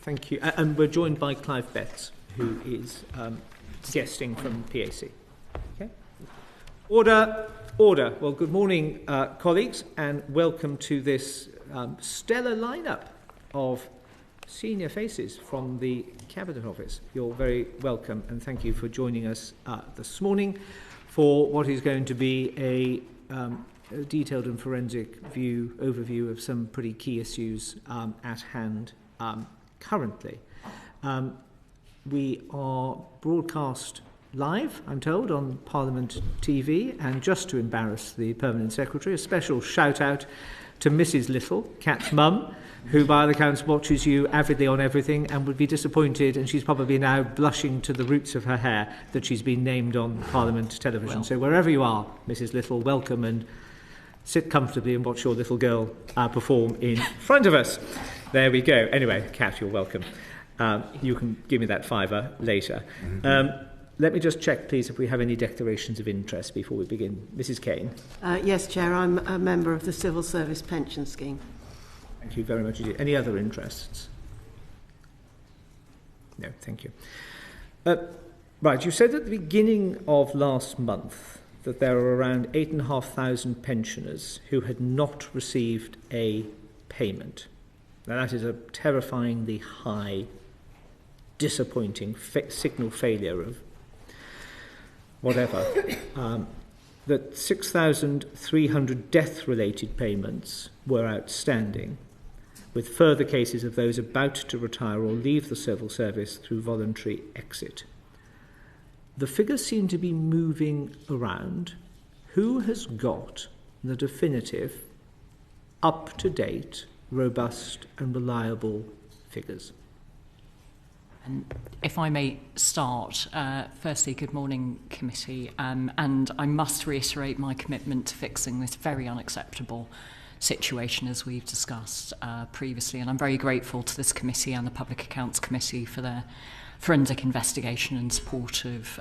Thank you. And we're joined by Clive Betts, who is guesting from PAC. Okay. Order. Well, good morning, colleagues, and welcome to this stellar lineup of senior faces from the Cabinet Office. You're very welcome, and thank you for joining us this morning for what is going to be a detailed and forensic overview of some pretty key issues at hand currently. We are broadcast live, I'm told, on Parliament TV, and just to embarrass the Permanent Secretary, a special shout out to Mrs. Little, Kat's mum, who by all accounts watches you avidly on everything and would be disappointed, and she's probably now blushing to the roots of her hair that she's been named on Parliament television. So wherever you are, Mrs. Little, welcome, and sit comfortably and watch your little girl perform in front of us. There we go. Anyway, Kat, you're welcome. You can give me that £5 later. Let me just check, please, if we have any declarations of interest before we begin. Mrs. Kane. Yes, Chair, I'm a member of the Civil Service Pension Scheme. Thank you very much indeed. Any other interests? No, thank you. Right, you said at the beginning of last month that there are around 8,500 pensioners who had not received a payment. Now, that is a terrifyingly high, disappointing signal failure of whatever. That 6,300 death-related payments were outstanding, with further cases of those about to retire or leave the civil service through voluntary exit. The figures seem to be moving around. Who has got the definitive, up-to-date, robust and reliable figures? If I may start, firstly, good morning, committee, and I must reiterate my commitment to fixing this very unacceptable situation as we've discussed previously, and I'm very grateful to this committee and the Public Accounts Committee for their forensic investigation and support of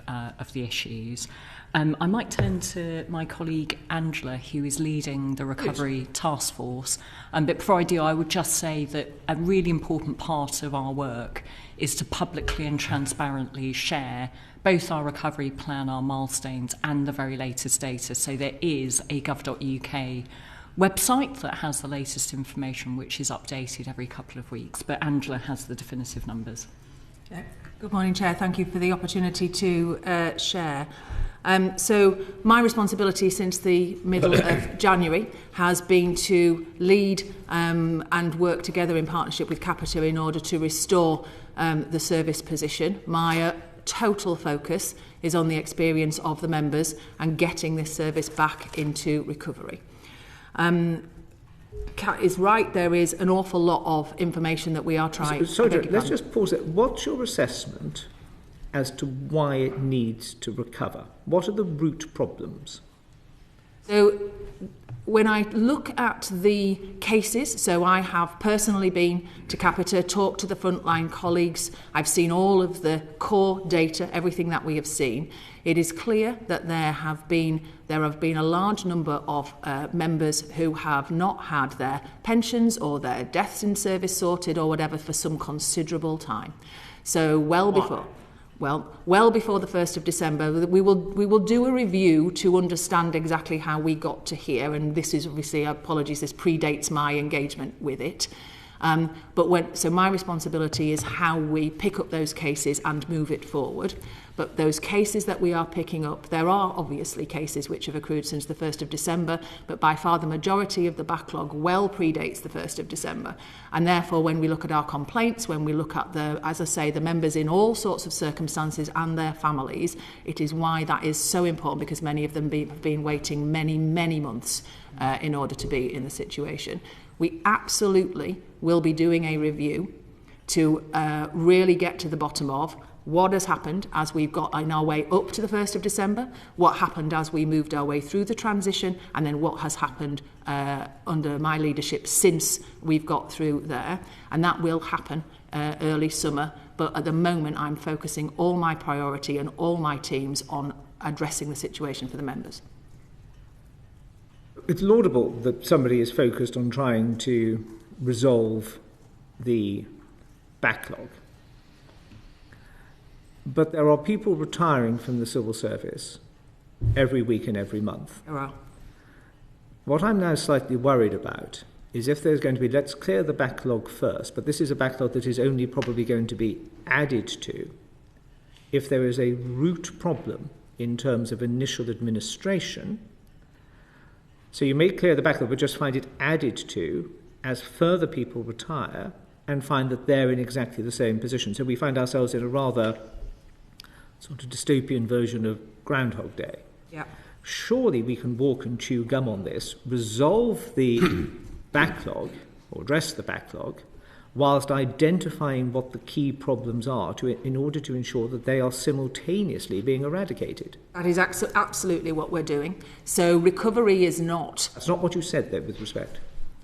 the issues. I might turn to my colleague Angela, who is leading the Recovery Task Force. But before I do, I would just say that a really important part of our work is to publicly and transparently share both our recovery plan, our milestones, and the very latest data. So there is a gov.uk website that has the latest information, which is updated every couple of weeks. But Angela has the definitive numbers. Good morning, Chair. Thank you for the opportunity to share. So my responsibility since the middle of January has been to lead and work together in partnership with Capita in order to restore the service position. My total focus is on the experience of the members and getting this service back into recovery. Kat is right, there is an awful lot of information that we are trying... Sorry, let's just pause it. What's your assessment as to why it needs to recover? What are the root problems? So when I look at the cases, so I have personally been to Capita, talked to the frontline colleagues, I've seen all of the core data, everything that we have seen. It is clear that there have been a large number of members who have not had their pensions or their deaths in service sorted or whatever for some considerable time. So well before the 1st of December, we will do a review to understand exactly how we got to here, and this is obviously, apologies, this predates my engagement with it. So my responsibility is how we pick up those cases and move it forward. But those cases that we are picking up, there are obviously cases which have accrued since the 1st of December, but by far the majority of the backlog well predates the 1st of December. And therefore, when we look at our complaints, when we look at the members in all sorts of circumstances and their families, it is why that is so important, because many of them have been waiting many, many months in order to be in the situation. We absolutely will be doing a review to really get to the bottom of what has happened as we've got in our way up to the 1st of December, what happened as we moved our way through the transition, and then what has happened under my leadership since we've got through there. And that will happen early summer. But at the moment, I'm focusing all my priority and all my teams on addressing the situation for the members. It's laudable that somebody is focused on trying to resolve the backlog. But there are people retiring from the civil service every week and every month. There are. What I'm now slightly worried about is if there's going to be, let's clear the backlog first, but this is a backlog that is only probably going to be added to if there is a root problem in terms of initial administration. So you may clear the backlog, but just find it added to as further people retire and find that they're in exactly the same position. So we find ourselves in a rather sort of dystopian version of Groundhog Day. Yeah. Surely we can walk and chew gum on this, resolve the backlog, or address the backlog, whilst identifying what the key problems are in order to ensure that they are simultaneously being eradicated. That is absolutely what we're doing. So recovery is not... That's not what you said there, with respect.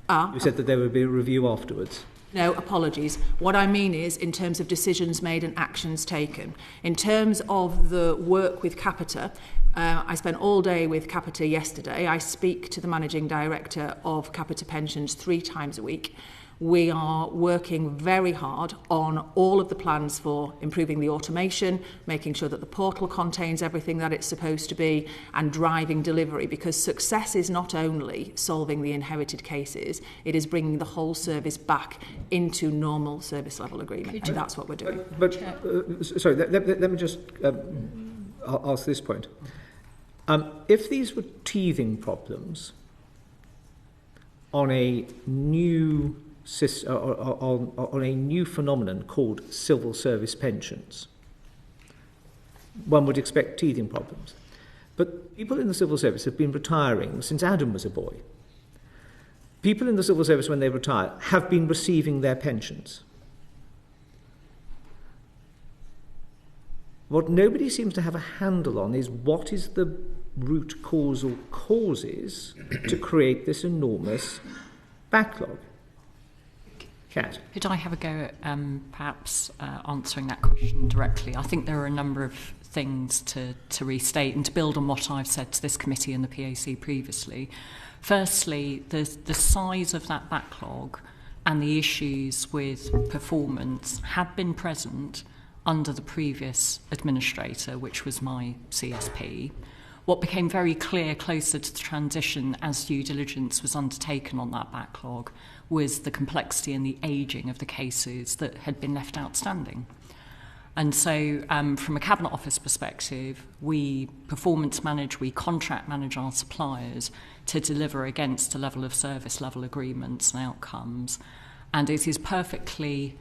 Ah. You said that there would be a review afterwards. No, apologies. What I mean is in terms of decisions made and actions taken. In terms of the work with Capita, I spent all day with Capita yesterday. I speak to the Managing Director of Capita Pensions 3 times a week. We are working very hard on all of the plans for improving the automation, making sure that the portal contains everything that it's supposed to be, and driving delivery, because success is not only solving the inherited cases, it is bringing the whole service back into normal service level agreement, and that's what we're doing. Sorry, let me just ask this point. If these were teething problems on a new on a new phenomenon called civil service pensions, one would expect teething problems. But people in the civil service have been retiring since Adam was a boy. People in the civil service, when they retire, have been receiving their pensions. What nobody seems to have a handle on is what is the root causal causes to create this enormous backlog. Kat. Could I have a go at perhaps answering that question directly? I think there are a number of things to restate and to build on what I've said to this committee and the PAC previously. Firstly, the size of that backlog and the issues with performance had been present under the previous administrator, which was my CSP. What became very clear closer to the transition as due diligence was undertaken on that backlog was the complexity and the ageing of the cases that had been left outstanding. And so from a Cabinet Office perspective, we performance manage, we contract manage our suppliers to deliver against a level of service level agreements and outcomes. And it is perfectly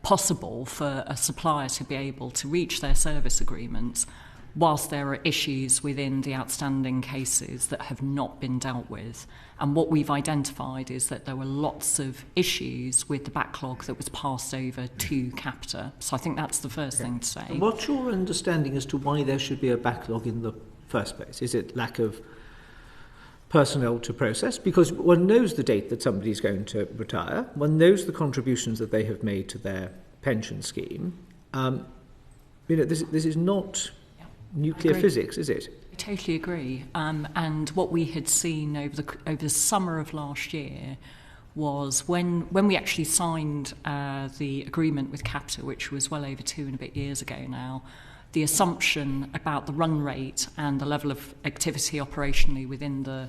possible for a supplier to be able to reach their service agreements whilst there are issues within the outstanding cases that have not been dealt with. And what we've identified is that there were lots of issues with the backlog that was passed over to Capita. So I think that's the first thing to say. And what's your understanding as to why there should be a backlog in the first place? Is it lack of personnel to process? Because one knows the date that somebody's going to retire. One knows the contributions that they have made to their pension scheme. This is not nuclear physics, is it? I totally agree. And what we had seen over the summer of last year was when we actually signed the agreement with Capita, which was well over 2 and a bit years ago now, the assumption about the run rate and the level of activity operationally within the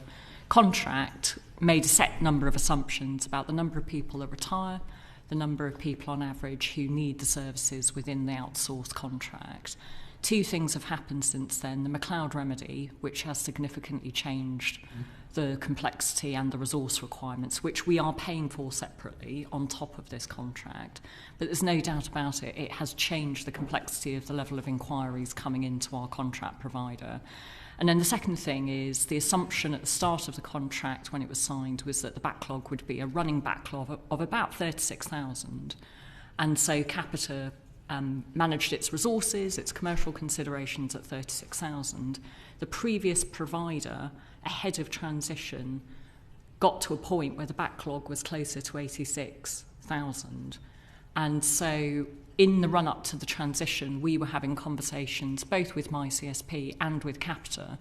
contract made a set number of assumptions about the number of people that retire, the number of people on average who need the services within the outsourced contract. 2 things have happened since then. The MacLeod remedy, which has significantly changed the complexity and the resource requirements, which we are paying for separately on top of this contract. But there's no doubt about it, it has changed the complexity of the level of inquiries coming into our contract provider. And then the second thing is the assumption at the start of the contract when it was signed was that the backlog would be a running backlog of about 36,000. And so Capita managed its resources, its commercial considerations at 36,000. The previous provider, ahead of transition, got to a point where the backlog was closer to 86,000. And so in the run-up to the transition, we were having conversations both with my CSP and with Capita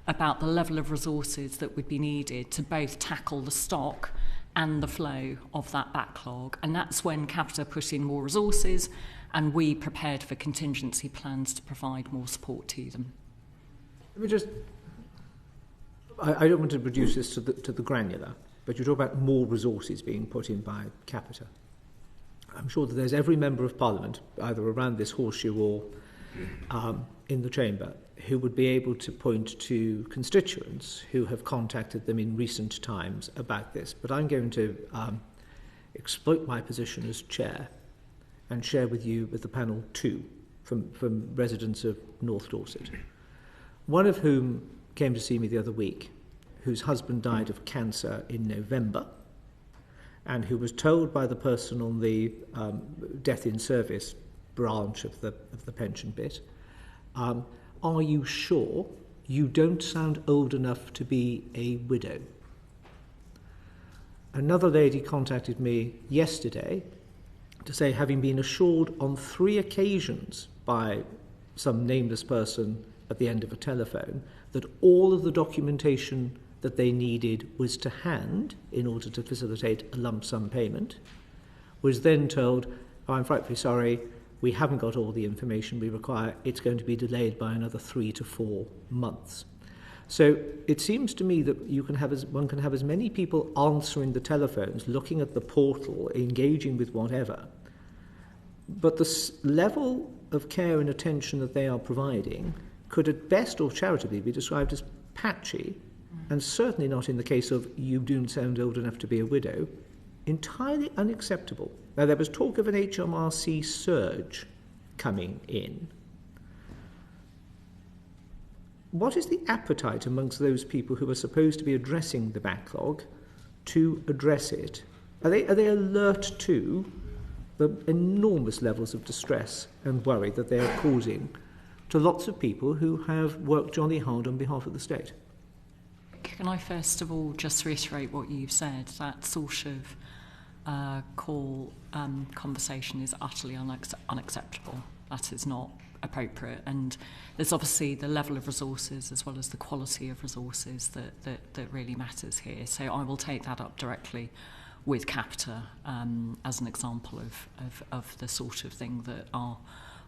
about the level of resources that would be needed to both tackle the stock and the flow of that backlog. And that's when Capita put in more resources and we prepared for contingency plans to provide more support to them. Let me just... I don't want to reduce this to the granular, but you talk about more resources being put in by Capita. I'm sure that there's every member of Parliament, either around this horseshoe or in the chamber, who would be able to point to constituents who have contacted them in recent times about this. But I'm going to exploit my position as chair and share with the panel two from residents of North Dorset. One of whom came to see me the other week, whose husband died of cancer in November, and who was told by the person on the death in service branch of the pension bit, are you sure you don't sound old enough to be a widow? Another lady contacted me yesterday to say, having been assured on 3 occasions by some nameless person at the end of a telephone that all of the documentation that they needed was to hand in order to facilitate a lump sum payment, was then told, oh, I'm frightfully sorry, we haven't got all the information we require, it's going to be delayed by another 3 to 4 months. So it seems to me that one can have as many people answering the telephones, looking at the portal, engaging with whatever, but the level of care and attention that they are providing could at best or charitably be described as patchy, and certainly not in the case of you don't sound old enough to be a widow, entirely unacceptable. Now, there was talk of an HMRC surge coming in. What is the appetite amongst those people who are supposed to be addressing the backlog to address it? Are they alert to the enormous levels of distress and worry that they are causing to lots of people who have worked jolly hard on behalf of the state? Can I first of all just reiterate what you've said? That sort of conversation is utterly unacceptable. That is not appropriate, and there's obviously the level of resources as well as the quality of resources that really matters here. So I will take that up directly with Capita as an example of the sort of thing that our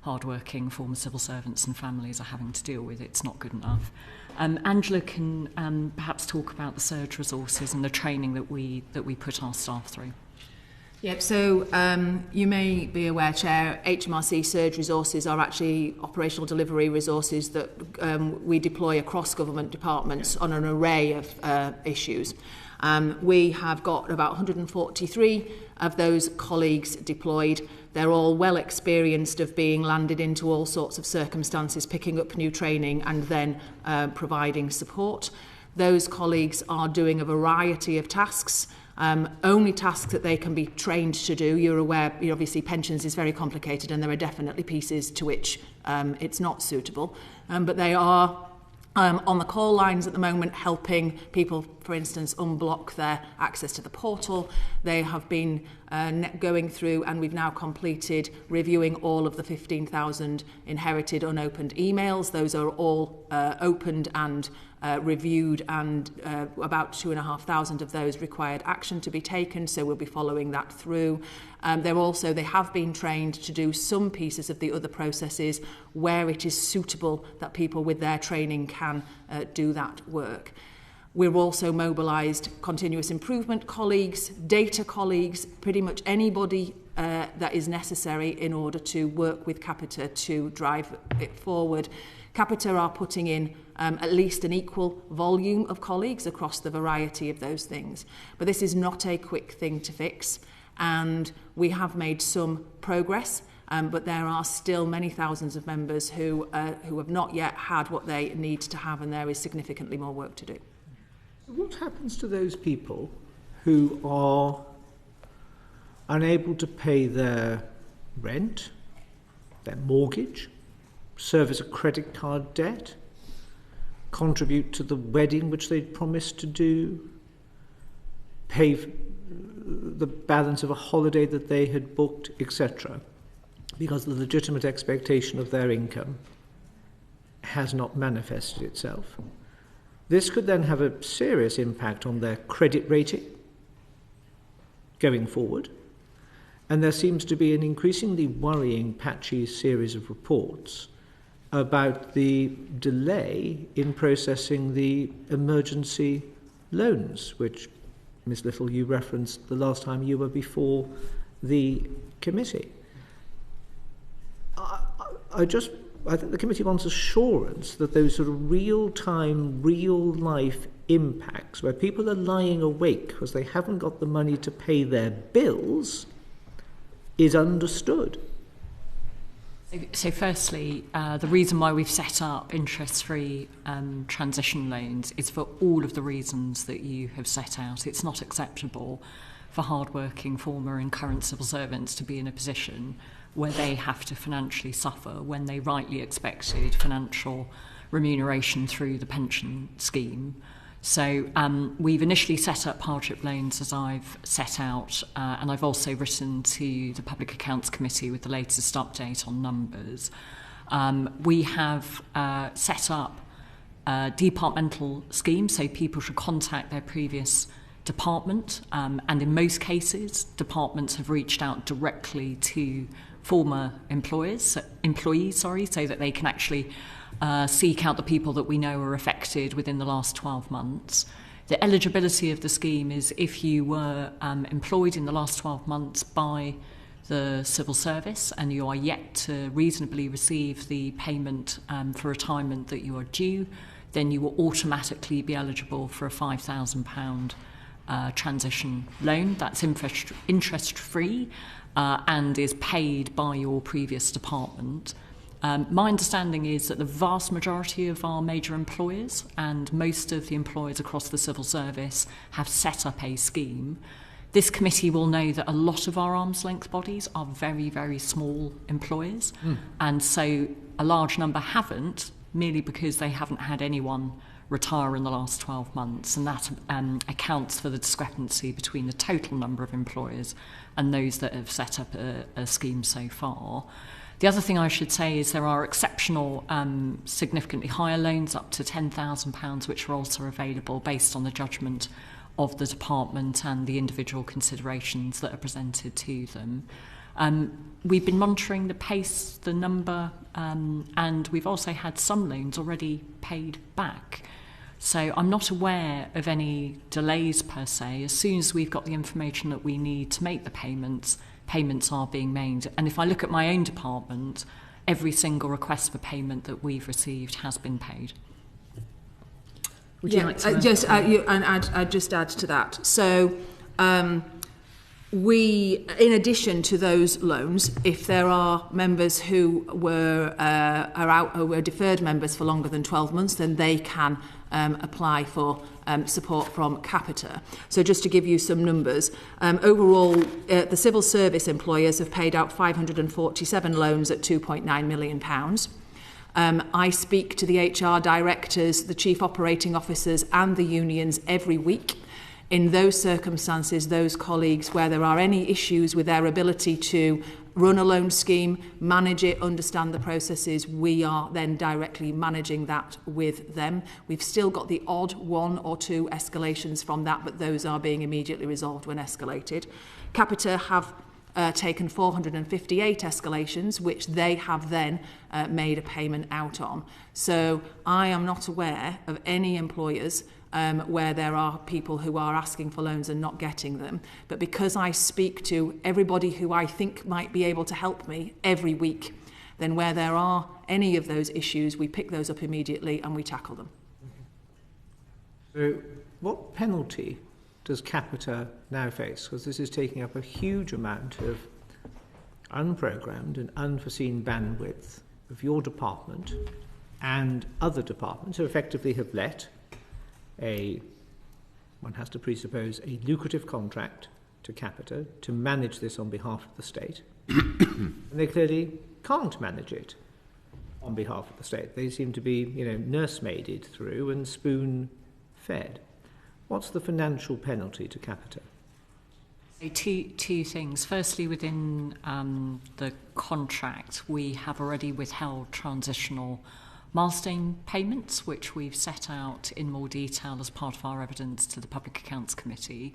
hard-working former civil servants and families are having to deal with. It's not good enough. Angela can perhaps talk about the surge resources and the training that we put our staff through. Yep, so you may be aware, Chair, HMRC surge resources are actually operational delivery resources that we deploy across government departments on an array of issues. We have got about 143 of those colleagues deployed. They're all well experienced of being landed into all sorts of circumstances, picking up new training and then providing support. Those colleagues are doing a variety of tasks. Only tasks that they can be trained to do. You're aware, obviously, pensions is very complicated and there are definitely pieces to which it's not suitable. But they are on the call lines at the moment, helping people, for instance, unblock their access to the portal. They have been going through, and we've now completed reviewing all of the 15,000 inherited unopened emails. Those are all opened and reviewed, and about 2,500 of those required action to be taken, so we'll be following that through. They have been trained to do some pieces of the other processes where it is suitable that people with their training can do that work. We've also mobilised continuous improvement colleagues, data colleagues, pretty much anybody that is necessary in order to work with Capita to drive it forward. Capita are putting in at least an equal volume of colleagues across the variety of those things. But this is not a quick thing to fix, and we have made some progress, but there are still many thousands of members who have not yet had what they need to have, and there is significantly more work to do. What happens to those people who are unable to pay their rent, their mortgage, service a credit card debt, contribute to the wedding which they'd promised to do, pay the balance of a holiday that they had booked, etc., because the legitimate expectation of their income has not manifested itself? This could then have a serious impact on their credit rating, going forward. And there seems to be an increasingly worrying, patchy series of reports about the delay in processing the emergency loans, which, Ms Little, you referenced the last time you were before the committee. I think the committee wants assurance that those sort of real-time, real-life impacts, where people are lying awake because they haven't got the money to pay their bills, is understood. So firstly, the reason why we've set up interest-free transition loans is for all of the reasons that you have set out. It's not acceptable for hard-working former and current civil servants to be in a position where they have to financially suffer when they rightly expected financial remuneration through the pension scheme. So we've initially set up hardship loans as I've set out, and I've also written to the Public Accounts Committee with the latest update on numbers. We have set up a departmental scheme, so people should contact their previous department, and in most cases, departments have reached out directly to former employees, so that they can actually seek out the people that we know are affected within the last 12 months. The eligibility of the scheme is if you were employed in the last 12 months by the civil service and you are yet to reasonably receive the payment for retirement that you are due, then you will automatically be eligible for a £5,000 transition loan. That's interest-free and is paid by your previous department. My understanding is that the vast majority of our major employers and most of the employers across the civil service have set up a scheme. This committee will know that a lot of our arm's length bodies are very, very small employers, and so a large number haven't, merely because they haven't had anyone retire in the last 12 months, and that accounts for the discrepancy between the total number of employers and those that have set up a scheme so far. The other thing I should say is there are exceptional, significantly higher loans up to £10,000, which are also available based on the judgment of the department and the individual considerations that are presented to them. We've been monitoring the pace, the number, and we've also had some loans already paid back. So I'm not aware of any delays per se. As soon as we've got the information that we need to make the payments are being made. And if I look at my own department, every single request for payment that we've received has been paid. Would you like to I'd just add to that. So we, in addition to those loans, if there are members who were deferred members for longer than 12 months, then they can apply for support from Capita. So just to give you some numbers, overall the civil service employers have paid out 547 loans at £2.9 million. I speak to the HR directors, the chief operating officers and the unions every week. In those circumstances, those colleagues where there are any issues with their ability to run a loan scheme, manage it, understand the processes, we are then directly managing that with them. We've still got the odd one or two escalations from that, but those are being immediately resolved when escalated. Capita have taken 458 escalations, which they have then made a payment out on. So I am not aware of any employers where there are people who are asking for loans and not getting them. But because I speak to everybody who I think might be able to help me every week, then where there are any of those issues, we pick those up immediately and we tackle them. So what penalty does Capita now face? Because this is taking up a huge amount of unprogrammed and unforeseen bandwidth of your department and other departments who effectively have let one has to presuppose, a lucrative contract to Capita to manage this on behalf of the state. And they clearly can't manage it on behalf of the state. They seem to be, nursemaided through and spoon-fed. What's the financial penalty to Capita? So two things. Firstly, within the contract, we have already withheld transitional milestone payments, which we've set out in more detail as part of our evidence to the Public Accounts Committee.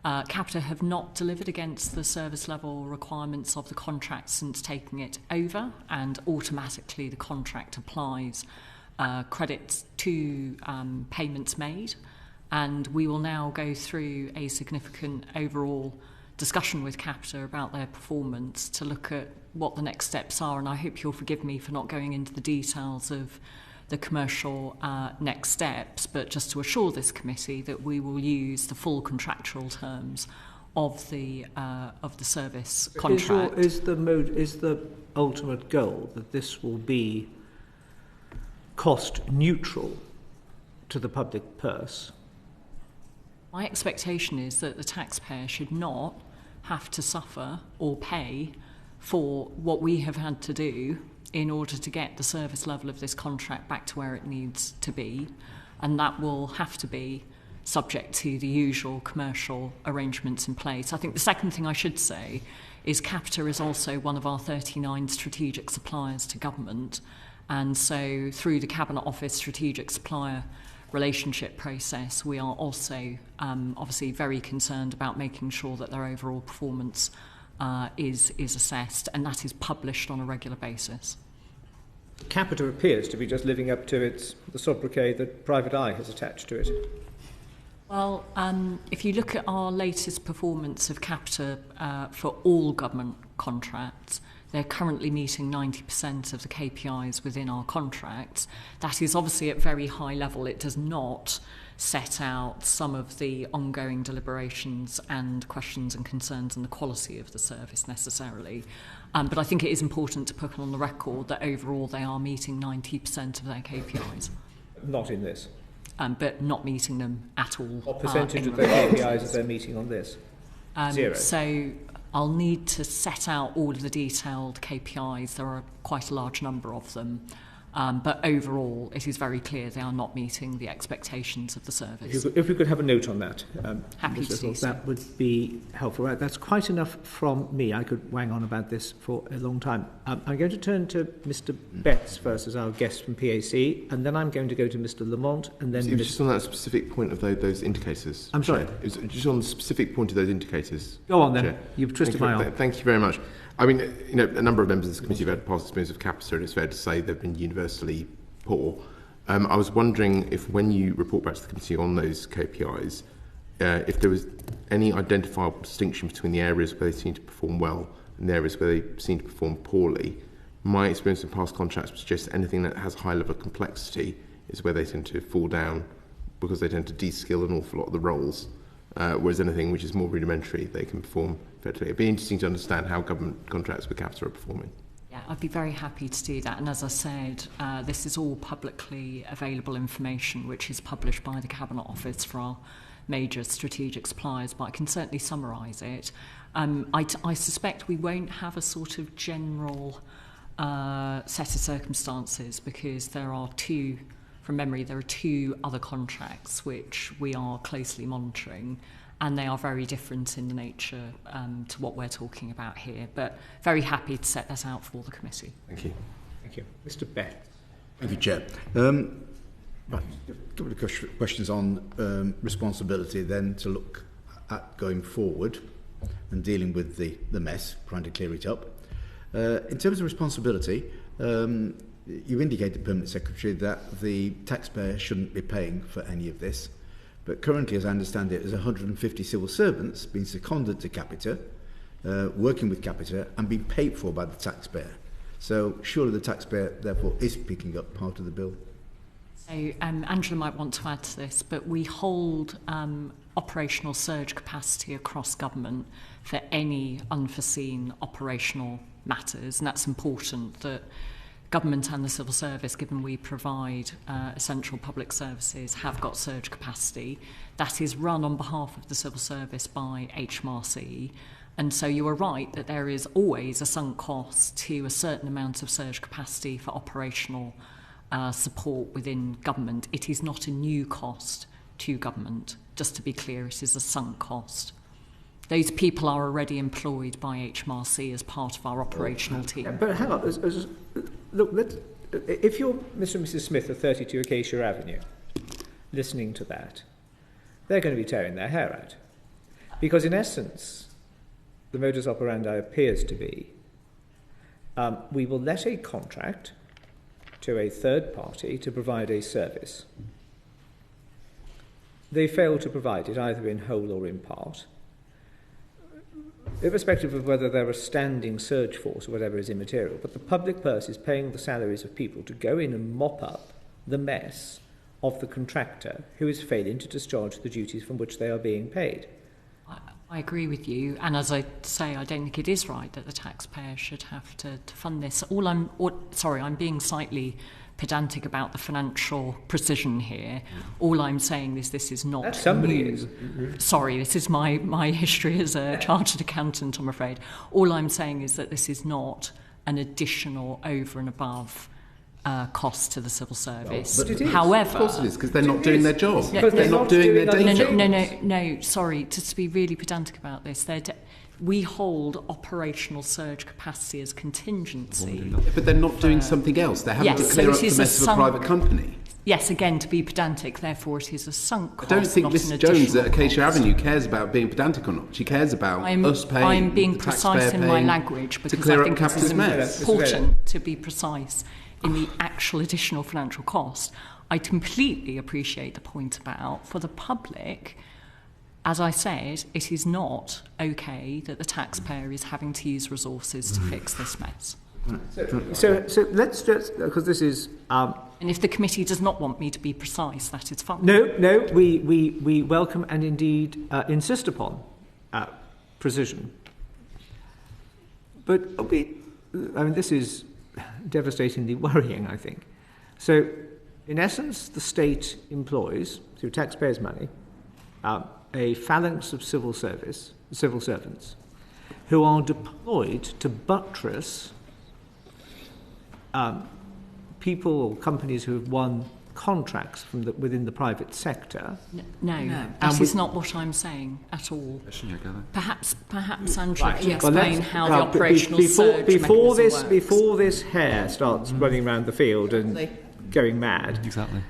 Capita have not delivered against the service level requirements of the contract since taking it over, and automatically the contract applies credits to payments made. And we will now go through a significant overall discussion with Capita about their performance to look at what the next steps are. And I hope you'll forgive me for not going into the details of the commercial next steps, but just to assure this committee that we will use the full contractual terms of the service contract. Is the ultimate goal that this will be cost neutral to the public purse? My expectation is that the taxpayer should not have to suffer or pay for what we have had to do in order to get the service level of this contract back to where it needs to be, and that will have to be subject to the usual commercial arrangements in place. I think the second thing I should say is Capita is also one of our 39 strategic suppliers to government, and so through the Cabinet Office strategic supplier relationship process, we are also obviously very concerned about making sure that their overall performance is assessed, and that is published on a regular basis. Capita appears to be just living up to the sobriquet that Private Eye has attached to it. Well, if you look at our latest performance of Capita for all government contracts, they're currently meeting 90% of the KPIs within our contracts. That is obviously at very high level. It does not set out some of the ongoing deliberations and questions and concerns and the quality of the service necessarily. But I think it is important to put on the record that overall they are meeting 90% of their KPIs. Not in this. But not meeting them at all. What percentage of their KPIs are they meeting on this? Zero. So I'll need to set out all of the detailed KPIs. There are quite a large number of them. But overall, it is very clear they are not meeting the expectations of the service. If we could have a note on that. Happy to do so. That would be helpful. Right, that's quite enough from me. I could wang on about this for a long time. I'm going to turn to Mr. Betts first as our guest from PAC, and then I'm going to go to Mr. Lamont, and then... It was just on that specific point of those indicators. I'm sorry? It was just on the specific point of those indicators. Go on then. Chair. You've twisted my arm. Thank you very much. I mean, a number of members of this committee have had past experience of Capita, and it's fair to say they've been universally poor. I was wondering if, when you report back to the committee on those KPIs, if there was any identifiable distinction between the areas where they seem to perform well and the areas where they seem to perform poorly. My experience in past contracts would suggest anything that has high level of complexity is where they tend to fall down, because they tend to de-skill an awful lot of the roles. Whereas anything which is more rudimentary, they can perform effectively. It'd be interesting to understand how government contracts with Capita are performing. Yeah, I'd be very happy to do that. And as I said, this is all publicly available information, which is published by the Cabinet Office for our major strategic suppliers, but I can certainly summarise it. I suspect we won't have a sort of general set of circumstances, because there are two other contracts which we are closely monitoring, and they are very different in the nature to what we're talking about here. But very happy to set that out for the committee. Thank you. Thank you. Mr. Betts. Thank you, Chair. Right, a couple of questions on responsibility then to look at going forward and dealing with the mess, trying to clear it up. In terms of responsibility, you indicate the Permanent Secretary that the taxpayer shouldn't be paying for any of this. But currently, as I understand it, there's 150 civil servants being seconded to Capita, working with Capita and being paid for by the taxpayer. So surely the taxpayer, therefore, is picking up part of the bill. So Angela might want to add to this, but we hold operational surge capacity across government for any unforeseen operational matters, and that's important that government and the civil service, given we provide essential public services, have got surge capacity. That is run on behalf of the civil service by HMRC. And so you are right that there is always a sunk cost to a certain amount of surge capacity for operational support within government. It is not a new cost to government. Just to be clear, it is a sunk cost. Those people are already employed by HMRC as part of our operational team. Yeah, but hang on. Look, if you're Mr. and Mrs. Smith of 32 Acacia Avenue, listening to that, they're going to be tearing their hair out. Because in essence, the modus operandi appears to be, we will let a contract to a third party to provide a service. They fail to provide it either in whole or in part. Irrespective of whether they're a standing surge force or whatever is immaterial, but the public purse is paying the salaries of people to go in and mop up the mess of the contractor who is failing to discharge the duties from which they are being paid. I agree with you, and as I say, I don't think it is right that the taxpayer should have to fund this. I'm being slightly pedantic about the financial precision here. All I'm saying is this is not somebody new. is. Sorry, this is my history as a chartered accountant, I'm afraid. All I'm saying is that this is not an additional over and above cost to the civil service. But it is. However, of course it is, because they're not doing their job. Because they're not doing their day job. No, sorry, to be really pedantic about this, we hold operational surge capacity as contingency. But they're not doing something else. They're having to clear up the mess of a private company. Yes, again, to be pedantic, therefore it is a sunk cost. I don't think Mrs Jones at Acacia Avenue cares about being pedantic or not. She cares about us paying. I'm being precise in my language because I think this is important to be precise in the actual additional financial cost. I completely appreciate the point about, for the public, as I said, it is not okay that the taxpayer is having to use resources to fix this mess. So let's just, because this is... and if the committee does not want me to be precise, that is fine. No, we welcome and indeed insist upon precision. But this is devastatingly worrying, I think. So, in essence, the state employs, through taxpayers' money, a phalanx of civil servants who are deployed to buttress people or companies who have won contracts within the private sector. No, that is not what I'm saying at all. Perhaps Andrew can explain how the operational surge mechanism works. Before this hare starts running around the field and going mad. Exactly.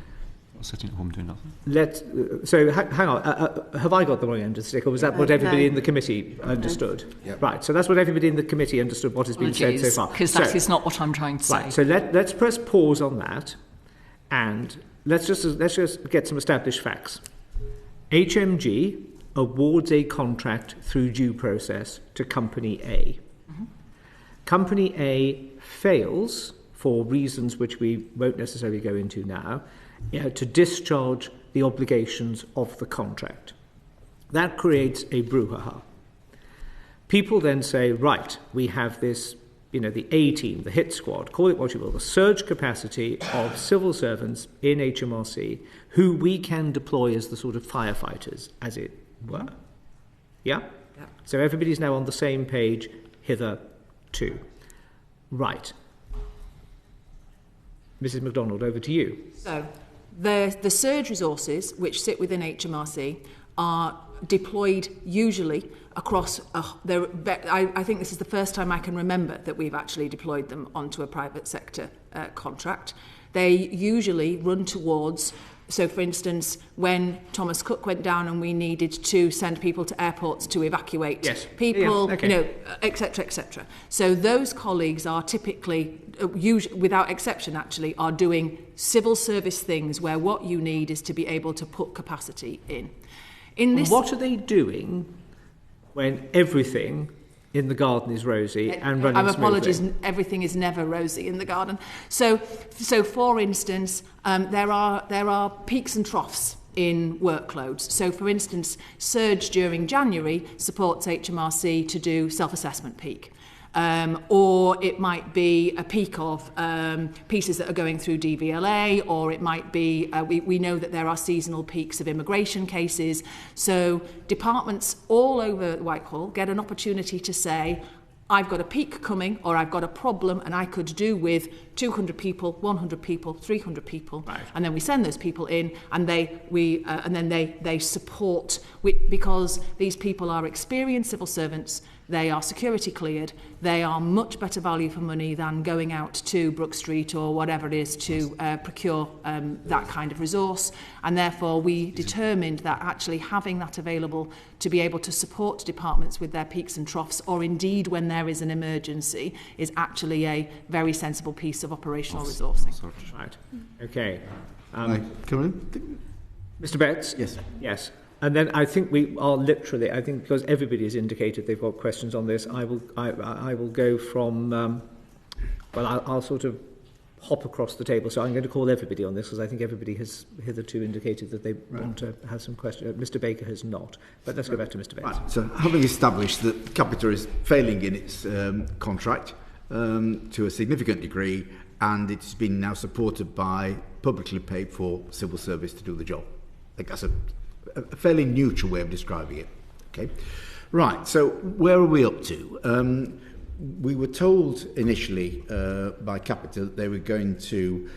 Sitting at home doing nothing. So hang on. Have I got the wrong end of the stick, or was that what everybody in the committee understood? Yep. Right. So that's what everybody in the committee understood. What has been said so far? Because that is not what I'm trying to say. Right. So let's press pause on that, and let's just get some established facts. HMG awards a contract through due process to Company A. Mm-hmm. Company A fails, for reasons which we won't necessarily go into now, to discharge the obligations of the contract. That creates a brouhaha. People then say, right, we have this, the A-team, the hit squad, call it what you will, the surge capacity of civil servants in HMRC who we can deploy as the sort of firefighters, as it were. Yeah? So everybody's now on the same page hitherto. Right. Mrs MacDonald, over to you. So, the surge resources which sit within HMRC are deployed usually across I think this is the first time I can remember that we've actually deployed them onto a private sector contract. They usually run towards, so for instance, when Thomas Cook went down and we needed to send people to airports to evacuate people, etc., etc. So those colleagues are typically, without exception actually, are doing civil service things where what you need is to be able to put capacity in. What are they doing when everything in the garden is rosy and running smoothly? Apologies, everything is never rosy in the garden. So for instance, there are peaks and troughs in workloads. So for instance, Surge during January supports HMRC to do self-assessment peak. Or it might be a peak of pieces that are going through DVLA, or it might be, we know that there are seasonal peaks of immigration cases. So departments all over Whitehall get an opportunity to say, I've got a peak coming, or I've got a problem, and I could do with 200 people, 100 people, 300 people, right. And then we send those people in, and then they support, because these people are experienced civil servants. they are security cleared, they are much better value for money than going out to Brook Street or whatever it is to procure that kind of resource. And therefore we determined that actually having that available to be able to support departments with their peaks and troughs, or indeed when there is an emergency, is actually a very sensible piece of operational resourcing. Right. Okay. Come in. Mr. Betts? Yes. Yes. And then I think we are literally, I think because everybody has indicated they've got questions on this, I will go from, I'll sort of hop across the table. So I'm going to call everybody on this because I think everybody has hitherto indicated that they want to have some questions. Mr. Baker has not. But let's go back to Mr. Betts. Right. So having established that Capita is failing in its contract to a significant degree, and it's been now supported by publicly paid for civil service to do the job. I think that's a fairly neutral way of describing it. Okay, right. So where are we up to? We were told initially by Capita that they were going to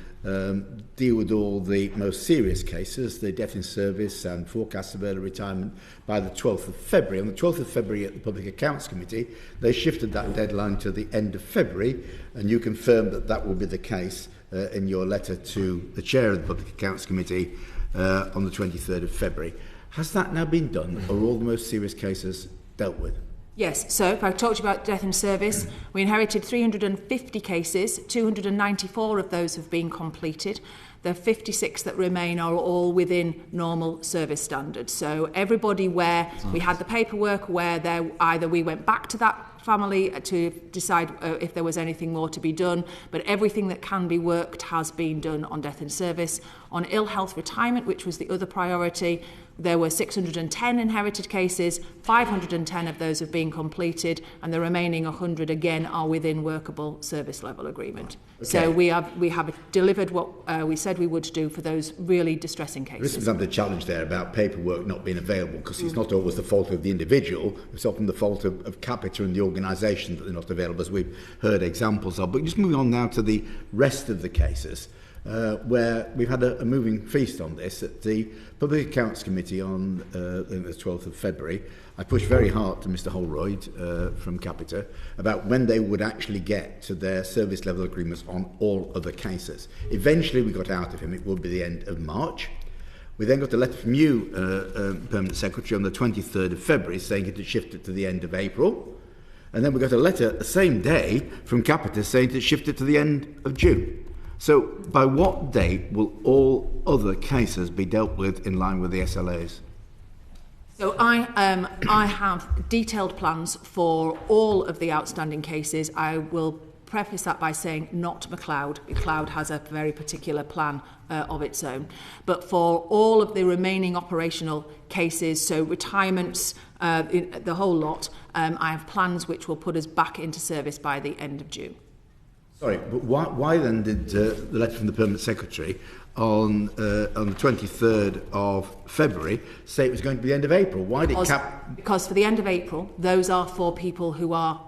deal with all the most serious cases, the death in service and forecast of early retirement, by the 12th of February. On the 12th of February at the Public Accounts Committee, they shifted that deadline to the end of February, and you confirmed that that will be the case in your letter to the Chair of the Public Accounts Committee on the 23rd of February. Has that now been done, or are all the most serious cases dealt with? Yes, so if I talked about death in service, we inherited 350 cases, 294 of those have been completed. The 56 that remain are all within normal service standards. So everybody where we had the paperwork where either we went back to that family to decide if there was anything more to be done, but everything that can be worked has been done on death in service. On ill health retirement, which was the other priority, there were 610 inherited cases, 510 of those have been completed, and the remaining 100 again are within workable service level agreement. Okay. So we have delivered what we said we would do for those really distressing cases. There is the challenge there about paperwork not being available, because it's not always the fault of the individual, it's often the fault of Capita and the organisation that they're not available, as we've heard examples of. But just moving on now to the rest of the cases, where we've had a moving feast on this. At the Public Accounts Committee on the 12th of February, I pushed very hard to Mr Holroyd from Capita about when they would actually get to their service level agreements on all other cases. Eventually we got out of him, it would be the end of March. We then got a letter from you, Permanent Secretary, on the 23rd of February saying it had shifted to the end of April. And then we got a letter the same day from Capita saying it had shifted to the end of June. So by what date will all other cases be dealt with in line with the SLAs? So I have detailed plans for all of the outstanding cases. I will preface that by saying not MacLeod. MacLeod has a very particular plan of its own. But for all of the remaining operational cases, so retirements, the whole lot, I have plans which will put us back into service by the end of June. Sorry, but why then did the letter from the Permanent Secretary on the 23rd of February say it was going to be the end of April? Why did Because for the end of April, those are for people who are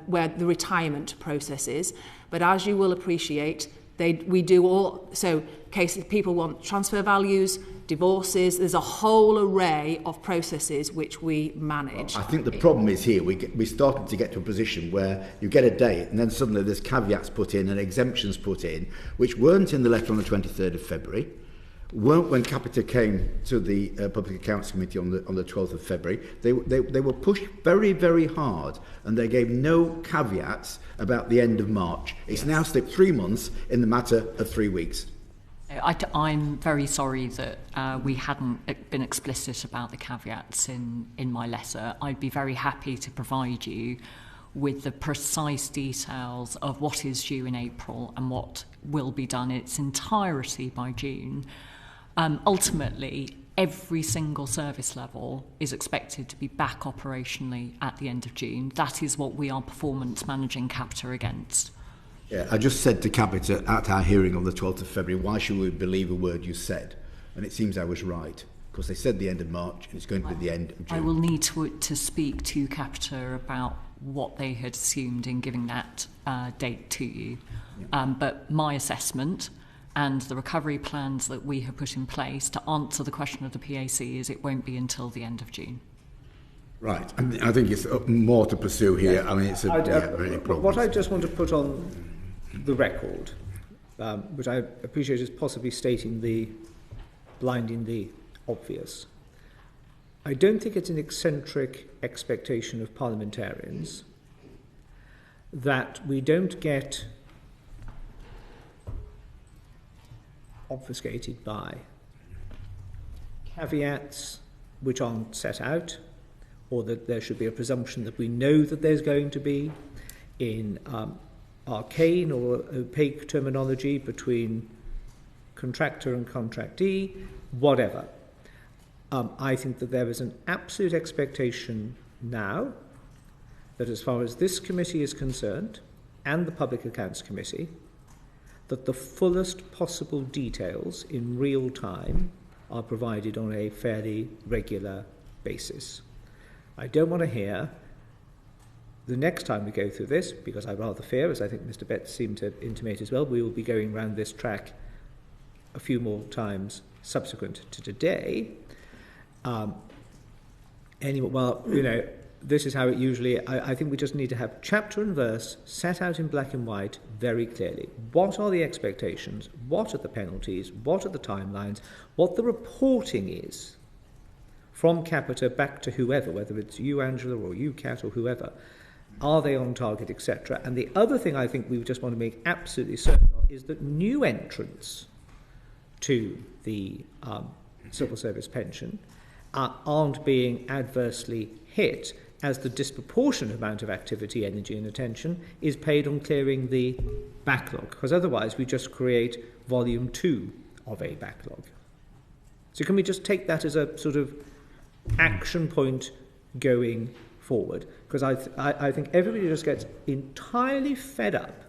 where the retirement process is. But as you will appreciate, we do all, so cases people want transfer values, divorces, there's a whole array of processes which we manage. I think the problem is here, we started to get to a position where you get a date and then suddenly there's caveats put in and exemptions put in, which weren't in the letter on the 23rd of February, weren't when Capita came to the Public Accounts Committee on the 12th of February. They were pushed very, very hard, and they gave no caveats about the end of March. It's now slipped 3 months in the matter of 3 weeks. I'm very sorry that we hadn't been explicit about the caveats in my letter. I'd be very happy to provide you with the precise details of what is due in April and what will be done in its entirety by June. Ultimately, every single service level is expected to be back operationally at the end of June. That is what we are performance managing Capita against. Yeah, I just said to Capita at our hearing on the 12th of February, why should we believe a word you said? And it seems I was right, because they said the end of March and it's going to be the end of June. I will need to speak to Capita about what they had assumed in giving that date to you. Yeah. But my assessment and the recovery plans that we have put in place to answer the question of the PAC is it won't be until the end of June. Right. I think it's more to pursue here. I mean, it's really problem. What I just want to put on the record, which I appreciate is possibly blinding the obvious. I don't think it's an eccentric expectation of parliamentarians that we don't get obfuscated by caveats which aren't set out, or that there should be a presumption that we know that there's going to be, in arcane or opaque terminology between contractor and contractee, whatever. I think that there is an absolute expectation now that as far as this committee is concerned, and the Public Accounts Committee, that the fullest possible details in real time are provided on a fairly regular basis. I don't want to hear the next time we go through this, because I rather fear, as I think Mr. Betts seemed to intimate as well, we will be going round this track a few more times subsequent to today. This is how it usually... I think we just need to have chapter and verse set out in black and white very clearly. What are the expectations? What are the penalties? What are the timelines? What the reporting is from Capita back to whoever, whether it's you, Angela, or you, Kat, or whoever. Are they on target, etc.? And the other thing I think we just want to make absolutely certain of is that new entrants to the civil service pension aren't being adversely hit, as the disproportionate amount of activity, energy and attention is paid on clearing the backlog, because otherwise we just create volume 2 of a backlog. So can we just take that as a sort of action point going forward? Because I think everybody just gets entirely fed up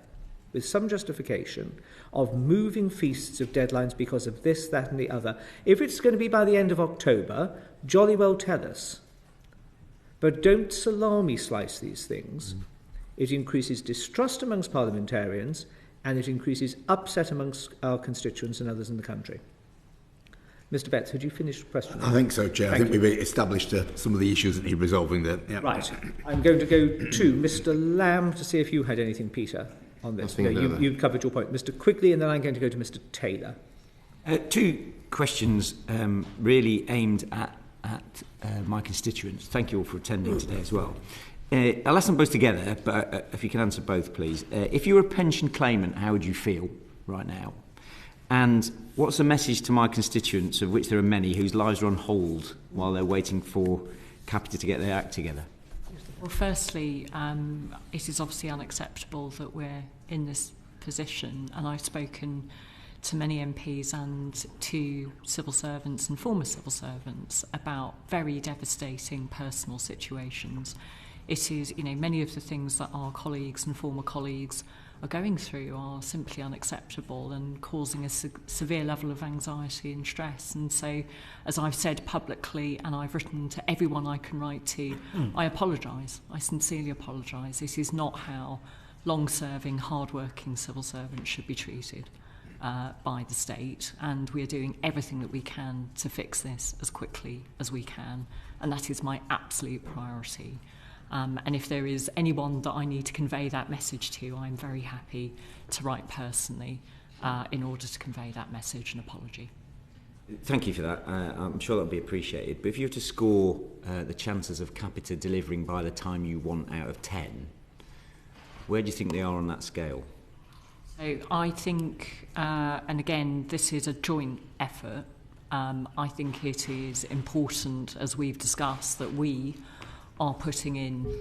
with some justification of moving feasts of deadlines because of this, that and the other. If it's going to be by the end of October, jolly well tell us. But don't salami slice these things. It increases distrust amongst parliamentarians, and it increases upset amongst our constituents and others in the country. Mr. Betts, had you finished the question? I think so, Chair. I think we've established some of the issues that need resolving there. Yep. Right. I'm going to go to Mr. Lamb to see if you had anything, Peter, on this. No, you covered your point. Mr. Quigley, and then I'm going to go to Mr. Taylor. Two questions really aimed at my constituents. Thank you all for attending today as well. I'll ask them both together, but if you can answer both, please. If you were a pension claimant, how would you feel right now? And what's the message to my constituents, of which there are many, whose lives are on hold while they're waiting for Capita to get their act together? Well, firstly, it is obviously unacceptable that we're in this position, and I've spoken to many MPs and to civil servants and former civil servants about very devastating personal situations. It is, many of the things that our colleagues and former colleagues are going through are simply unacceptable and causing a severe level of anxiety and stress. And so, as I've said publicly, and I've written to everyone I can write to, I apologise. I sincerely apologise. This is not how long-serving, hard-working civil servants should be treated by the state, and we're doing everything that we can to fix this as quickly as we can, and that is my absolute priority. And if there is anyone that I need to convey that message to, I'm very happy to write personally in order to convey that message and apology. Thank you for that. I'm sure that'll be appreciated. But if you were to score the chances of Capita delivering by the time you want out of 10, where do you think they are on that scale? So I think, and again, this is a joint effort. I think it is important, as we've discussed, that we are putting in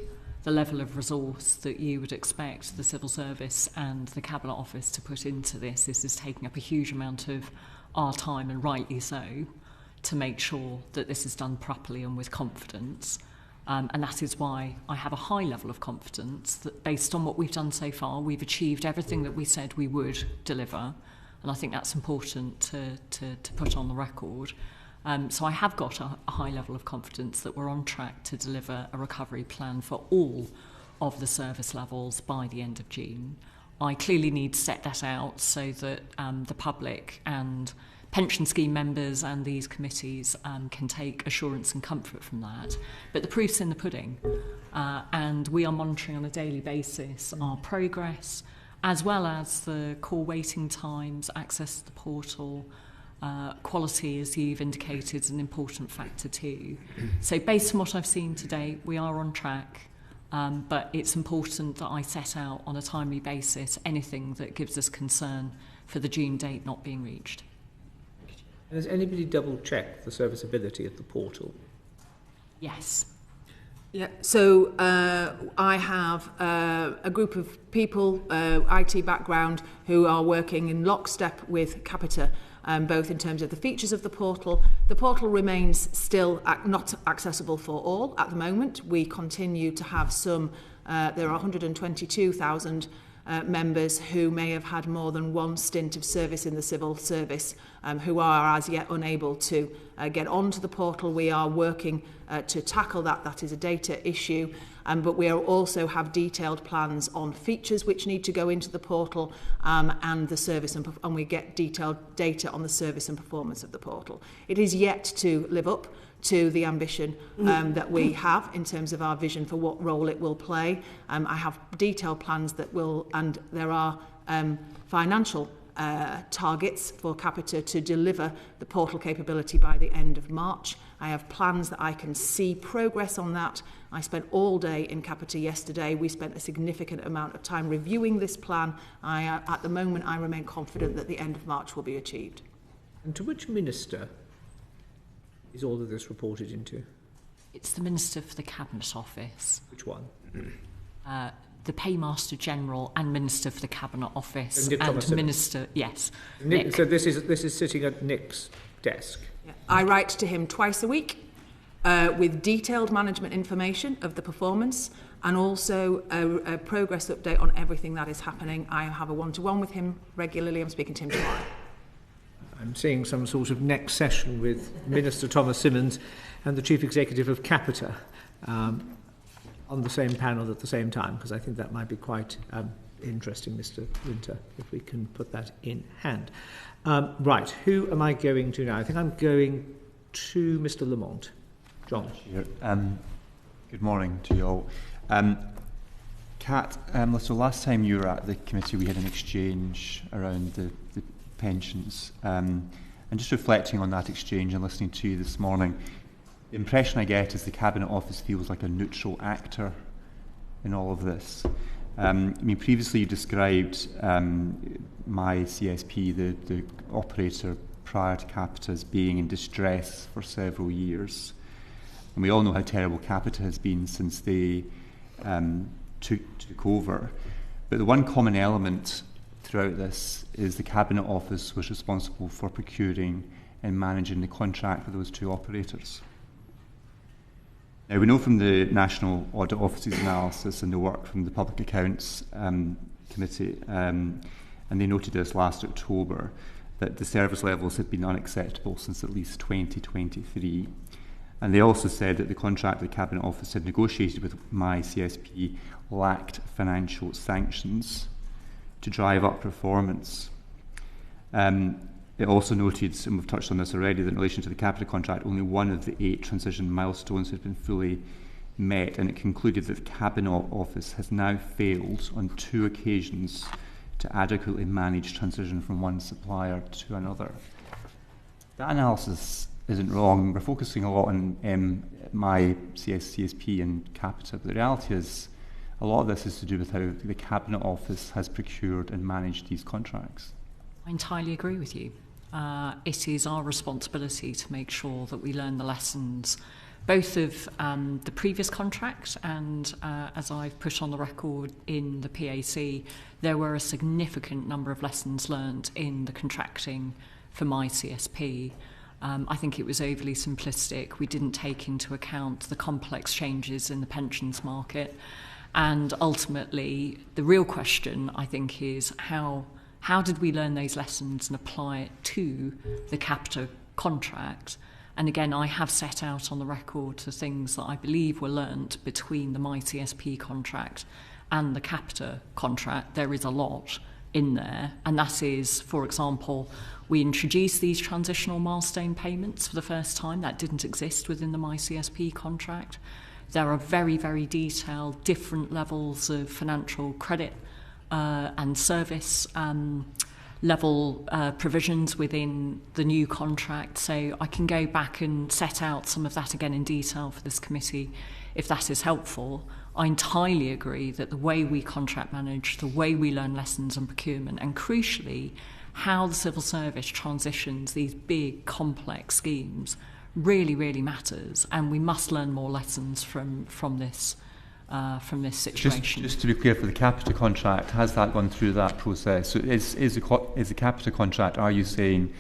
the level of resource that you would expect the civil service and the Cabinet Office to put into this. This is taking up a huge amount of our time, and rightly so, to make sure that this is done properly and with confidence. And that is why I have a high level of confidence that based on what we've done so far, we've achieved everything that we said we would deliver. And I think that's important to put on the record. So I have got a high level of confidence that we're on track to deliver a recovery plan for all of the service levels by the end of June. I clearly need to set that out so that the public and pension scheme members and these committees can take assurance and comfort from that. But the proof's in the pudding, and we are monitoring on a daily basis our progress, as well as the core waiting times, access to the portal, quality, as you've indicated, is an important factor too. So based on what I've seen today, we are on track, but it's important that I set out on a timely basis anything that gives us concern for the June date not being reached. Has anybody double-checked the serviceability of the portal? Yes. Yeah, so I have a group of people, IT background, who are working in lockstep with Capita, both in terms of the features of the portal. The portal remains still not accessible for all at the moment. We continue to have some, there are 122,000 members who may have had more than one stint of service in the civil service, who are as yet unable to get onto the portal. We are working to tackle that. That is a data issue, but we also have detailed plans on features which need to go into the portal, and the service, and we get detailed data on the service and performance of the portal. It is yet to live up to the ambition that we have in terms of our vision for what role it will play. I have detailed plans that will, and there are financial targets for Capita to deliver the portal capability by the end of March. I have plans that I can see progress on that. I spent all day in Capita yesterday. We spent a significant amount of time reviewing this plan. At the moment, I remain confident that the end of March will be achieved. And to which minister is all of this reported into? It's the Minister for the Cabinet Office. Which one? The Paymaster General and Minister for the Cabinet Office. Nick and Thomas Minister, yes. Nick. So this is sitting at Nick's desk. Yeah. I write to him twice a week with detailed management information of the performance, and also a progress update on everything that is happening. I have a one-to-one with him regularly. I'm speaking to him tomorrow. I'm seeing some sort of next session with Minister Thomas Symonds and the Chief Executive of Capita on the same panel at the same time, because I think that might be quite interesting, Mr. Winter, if we can put that in hand. Right, who am I going to now? I think I'm going to Mr. Lamont. John. Good morning to you all. Kat, so last time you were at the committee, we had an exchange around the pensions. And just reflecting on that exchange and listening to you this morning, the impression I get is the Cabinet Office feels like a neutral actor in all of this. Previously you described my CSP, the operator prior to Capita, as being in distress for several years. And we all know how terrible Capita has been since they took over. But the one common element throughout this is the Cabinet Office was responsible for procuring and managing the contract with those two operators. Now, we know from the National Audit Office's analysis and the work from the Public Accounts Committee, and they noted this last October, that the service levels had been unacceptable since at least 2023. And they also said that the contract the Cabinet Office had negotiated with my CSP lacked financial sanctions to drive up performance. It also noted, and we've touched on this already, that in relation to the Capita contract, only one of the 8 transition milestones had been fully met, and it concluded that the Cabinet Office has now failed on 2 occasions to adequately manage transition from one supplier to another. That analysis isn't wrong. We're focusing a lot on my CSP and Capita, but the reality is a lot of this is to do with how the Cabinet Office has procured and managed these contracts. I entirely agree with you. It is our responsibility to make sure that we learn the lessons both of the previous contract and, as I've put on the record in the PAC, there were a significant number of lessons learned in the contracting for my CSP. I think it was overly simplistic. We didn't take into account the complex changes in the pensions market. And ultimately, the real question, I think, is how did we learn those lessons and apply it to the Capita contract? And again, I have set out on the record the things that I believe were learnt between the My CSP contract and the Capita contract. There is a lot in there, and that is, for example, we introduced these transitional milestone payments for the first time. That didn't exist within the MyCSP contract. There are very, very detailed different levels of financial credit and service level provisions within the new contract. So I can go back and set out some of that again in detail for this committee if that is helpful. I entirely agree that the way we contract manage, the way we learn lessons on procurement, and crucially, how the civil service transitions these big, complex schemes really, really matters, and we must learn more lessons from this situation. Just to be clear, for the Capita contract, has that gone through that process? So is the Capita contract, are you saying,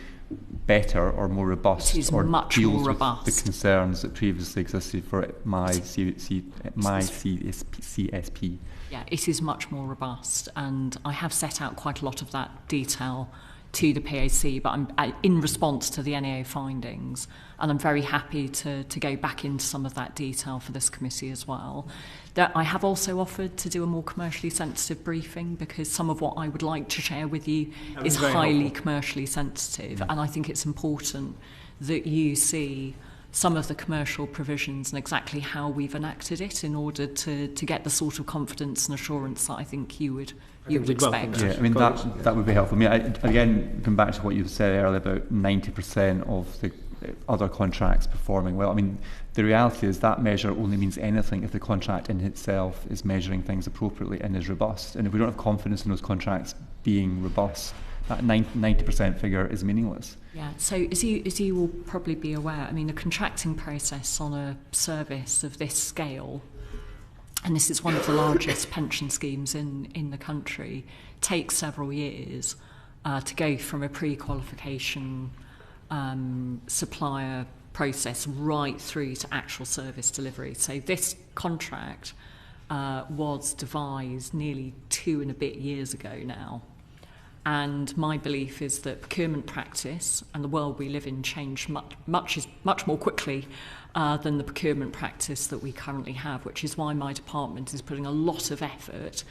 better or more robust, it is or much deals more robust with the concerns that previously existed for CSP? Yeah, it is much more robust, and I have set out quite a lot of that detail to the PAC, but I'm in response to the NAO findings, and I'm very happy to go back into some of that detail for this committee as well. That I have also offered to do a more commercially sensitive briefing, because some of what I would like to share with you is highly commercially sensitive, and I think it's important that you see some of the commercial provisions and exactly how we've enacted it in order to get the sort of confidence and assurance that I think you would expect. Yeah, I mean, that would be helpful. I mean, again, come back to what you said earlier about 90% of the other contracts performing well. I mean, the reality is that measure only means anything if the contract in itself is measuring things appropriately and is robust. And if we don't have confidence in those contracts being robust, that 90% figure is meaningless. Yeah, so as you will probably be aware, I mean, the contracting process on a service of this scale, and this is one of the largest pension schemes in the country, takes several years to go from a pre-qualification supplier process right through to actual service delivery. So this contract was devised nearly 2 and a bit years ago now. And my belief is that procurement practice and the world we live in changed much more quickly than the procurement practice that we currently have, which is why my department is putting a lot of effort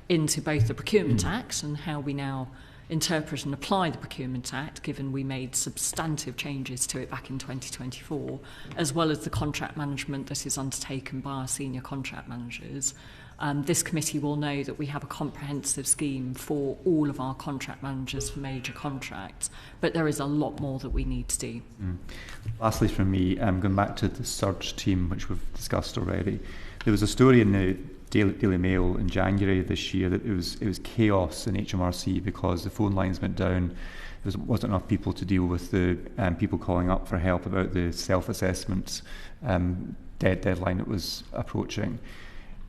into both the Procurement Act and how we now interpret and apply the Procurement Act, given we made substantive changes to it back in 2024, as well as the contract management that is undertaken by our senior contract managers. This committee will know that we have a comprehensive scheme for all of our contract managers for major contracts, but there is a lot more that we need to do. Lastly from me, going back to the surge team, which we've discussed already, there was a story in the Daily Mail in January this year that it was chaos in HMRC because the phone lines went down. There wasn't enough people to deal with the people calling up for help about the self-assessment deadline that was approaching.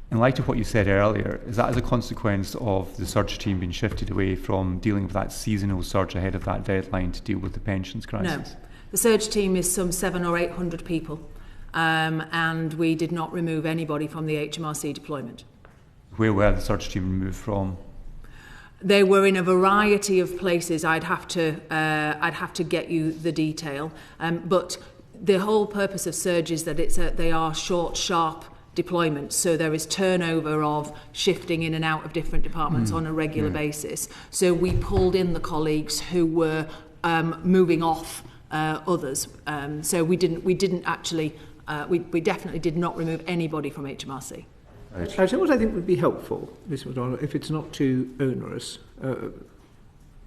In light of what you said earlier, is that as a consequence of the surge team being shifted away from dealing with that seasonal surge ahead of that deadline to deal with the pensions crisis? No. The surge team is some 700 or 800 people, and we did not remove anybody from the HMRC deployment. Where were the surge team removed from? They were in a variety of places. I'd have to get you the detail, but the whole purpose of surge is that they are short, sharp deployment, so there is turnover of shifting in and out of different departments on a regular basis. So we pulled in the colleagues who were moving off others. So we definitely did not remove anybody from HMRC. I tell you what I think would be helpful, Ms. MacDonald, if it's not too onerous.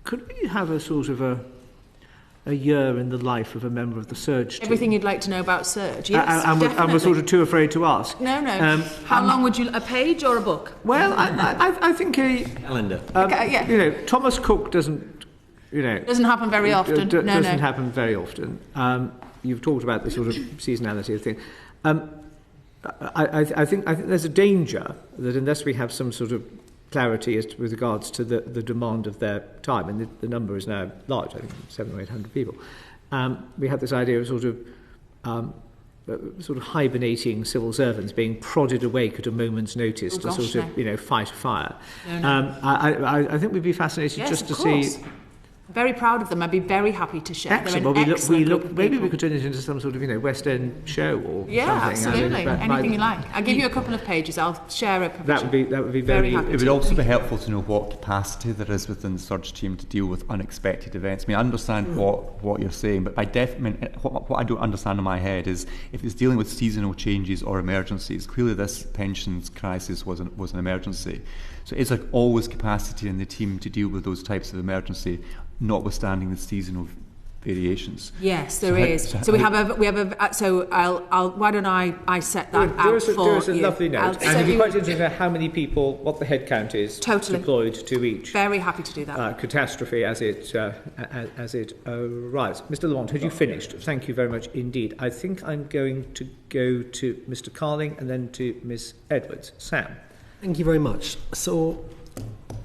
Could we have a sort of a year in the life of a member of the surge team? Everything you'd like to know about surge, yes, and we're sort of too afraid to ask. No. How long would you, a page or a book? Well, I think calendar. Yeah. You know, Thomas Cook doesn't happen very often. Doesn't happen very often. You've talked about the sort of seasonality of thing. I think there's a danger that unless we have some sort of clarity with regards to the demand of their time, and the number is now large, I think 700 or 800 people, we have this idea of sort of hibernating civil servants being prodded awake at a moment's notice fight a fire. I think we'd be fascinated just to see Very proud of them. I'd be very happy to share. Excellent. They're an excellent group of maybe people. we could turn it into some sort of, West End show or something. Absolutely. Anything you like. I'll give you a couple of pages. I'll share a picture. That would be very happy. It would also be helpful to know what capacity there is within the surge team to deal with unexpected events. I mean, I understand what you're saying, but what I don't understand in my head is if it's dealing with seasonal changes or emergencies. Clearly, this pensions crisis was an emergency. So is there always capacity in the team to deal with those types of emergency, notwithstanding the seasonal variations? Yes, there is. So we have a. So I'll. Why don't I set that out for you? There is a lovely note, and it'd be quite interesting to know how many people, what the head count is deployed to each. Very happy to do that. Catastrophe as it arrives. Mr. Lamont, had you finished? Thank you very much indeed. I think I'm going to go to Mr. Carling and then to Ms. Edwards. Sam. Thank you very much. So,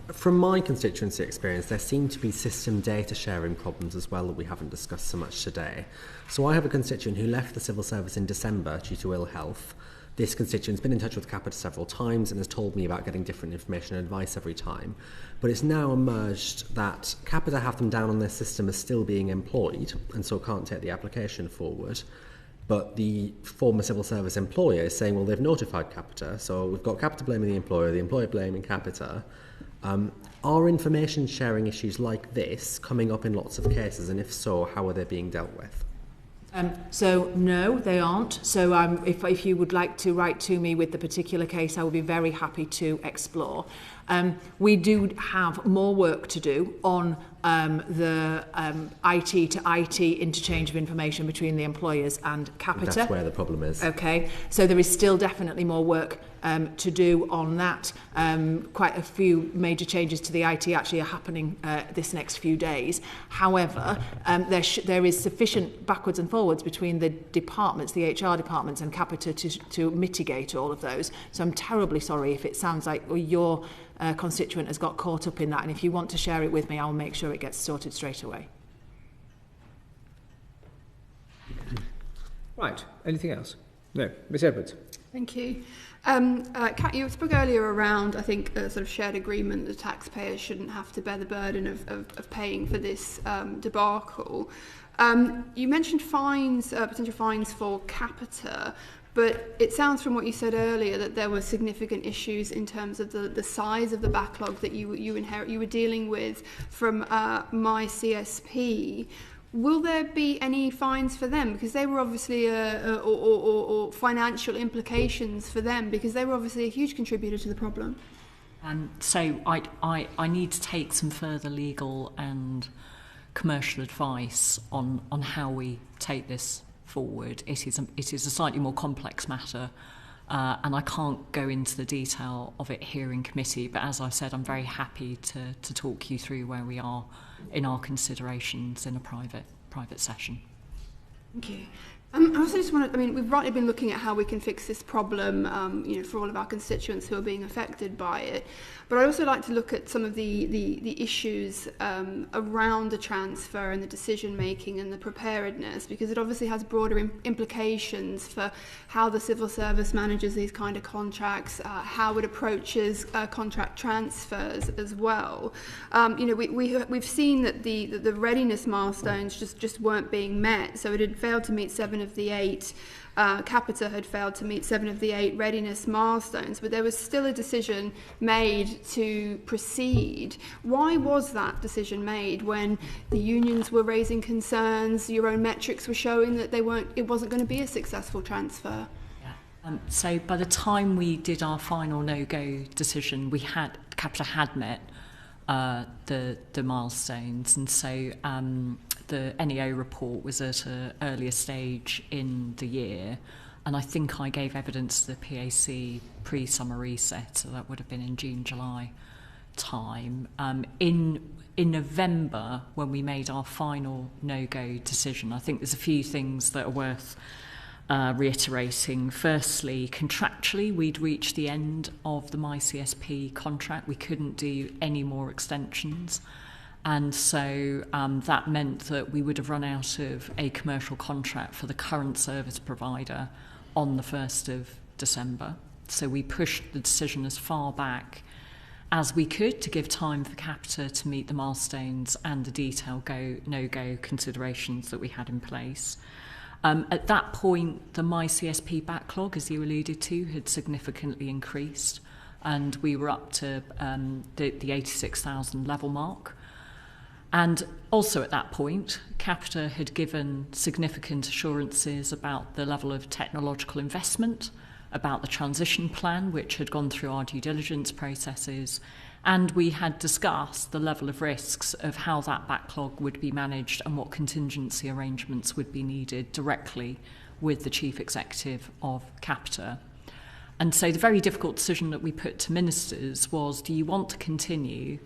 from my constituency experience, there seem to be system data sharing problems as well that we haven't discussed so much today. So I have a constituent who left the civil service in December due to ill health. This constituent's been in touch with Capita several times and has told me about getting different information and advice every time. But it's now emerged that Capita have them down on their system as still being employed and so can't take the application forward. But the former civil service employer is saying, well, they've notified Capita, so we've got Capita blaming the employer blaming Capita. Are information sharing issues like this coming up in lots of cases, and if so, how are they being dealt with? So no, they aren't. So if you would like to write to me with the particular case, I would be very happy to explore. We do have more work to do on the IT to IT interchange of information between the employers and Capita. That's where the problem is. Okay, so there is still definitely more work to do on that. Quite a few major changes to the IT actually are happening this next few days. However, there is sufficient backwards and forwards between the departments, the HR departments and Capita to mitigate all of those. So I'm terribly sorry if it sounds like your constituent has got caught up in that, and if you want to share it with me, I'll make sure it gets sorted straight away. Right, anything else? No. Ms. Edwards. Thank you. Kat, you spoke earlier around, I think, a sort of shared agreement that taxpayers shouldn't have to bear the burden of paying for this debacle. You mentioned fines, potential fines for Capita, but it sounds from what you said earlier that there were significant issues in terms of the size of the backlog that you were dealing with from My CSP. Will there be any fines for them? Because they were obviously, or financial implications for them, because they were obviously a huge contributor to the problem. So I need to take some further legal and commercial advice on how we take this forward. It is a slightly more complex matter, and I can't go into the detail of it here in committee, but as I said, I'm very happy to talk you through where we are in our considerations in a private session. Thank you. I also just want to, we've rightly been looking at how we can fix this problem, for all of our constituents who are being affected by it. But I'd also like to look at some of the issues around the transfer and the decision making and the preparedness, because it obviously has broader implications for how the civil service manages these kind of contracts, how it approaches contract transfers as well. We've seen that the readiness milestones just weren't being met, so it had failed to meet 7 of the 8. Capita had failed to meet 7 of the 8 readiness milestones, but there was still a decision made to proceed. Why was that decision made when the unions were raising concerns, your own metrics were showing that it wasn't going to be a successful transfer? So by the time we did our final no-go decision, Capita had met the milestones, and so the NEO report was at an earlier stage in the year, and I think I gave evidence to the PAC pre-summer reset, so that would have been in June, July time. In November, when we made our final no-go decision, I think there's a few things that are worth reiterating. Firstly, contractually, we'd reached the end of the My CSP contract. We couldn't do any more extensions. And so that meant that we would have run out of a commercial contract for the current service provider on the 1st of December. So we pushed the decision as far back as we could to give time for Capita to meet the milestones and the detailed no-go considerations that we had in place. At that point, the MyCSP backlog, as you alluded to, had significantly increased, and we were up to the 86,000 level mark. And also at that point, Capita had given significant assurances about the level of technological investment, about the transition plan, which had gone through our due diligence processes, and we had discussed the level of risks of how that backlog would be managed and what contingency arrangements would be needed directly with the Chief Executive of Capita. And so the very difficult decision that we put to ministers was, do you want to continue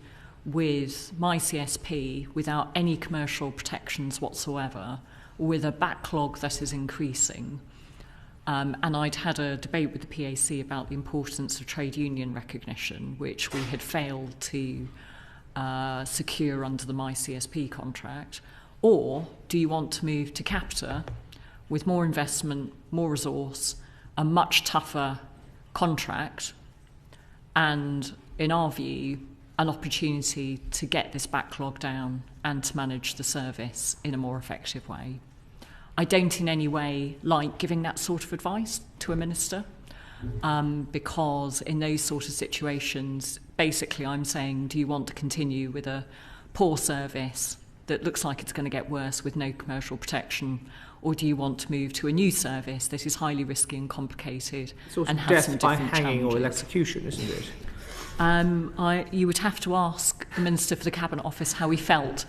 with MyCSP without any commercial protections whatsoever, with a backlog that is increasing? And I'd had a debate with the PAC about the importance of trade union recognition, which we had failed to secure under the MyCSP contract. Or do you want to move to Capita with more investment, more resource, a much tougher contract, and, in our view, an opportunity to get this backlog down and to manage the service in a more effective way? I don't in any way like giving that sort of advice to a minister, because in those sort of situations, basically I'm saying, do you want to continue with a poor service that looks like it's going to get worse with no commercial protection, or do you want to move to a new service that is highly risky and complicated and has some different challenges? Death by hanging or electrocution, isn't it? You would have to ask the Minister for the Cabinet Office how he felt.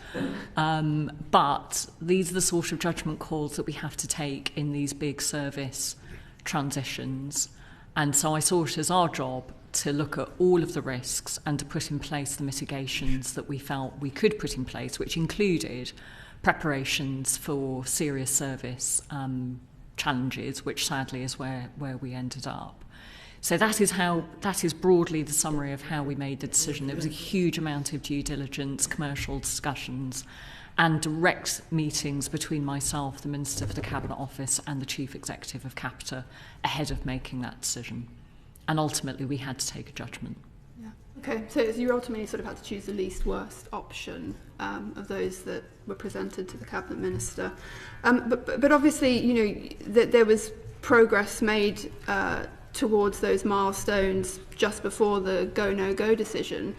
But these are the sort of judgment calls that we have to take in these big service transitions. And so I saw it as our job to look at all of the risks and to put in place the mitigations that we felt we could put in place, which included preparations for serious service challenges, which sadly is where we ended up. So that is broadly the summary of how we made the decision. There was a huge amount of due diligence, commercial discussions, and direct meetings between myself, the Minister for the Cabinet Office, and the Chief Executive of Capita ahead of making that decision. And ultimately, we had to take a judgment. Yeah. Okay, so you ultimately sort of had to choose the least worst option of those that were presented to the Cabinet Minister. But obviously, you know, that there was progress made towards those milestones just before the go-no-go decision.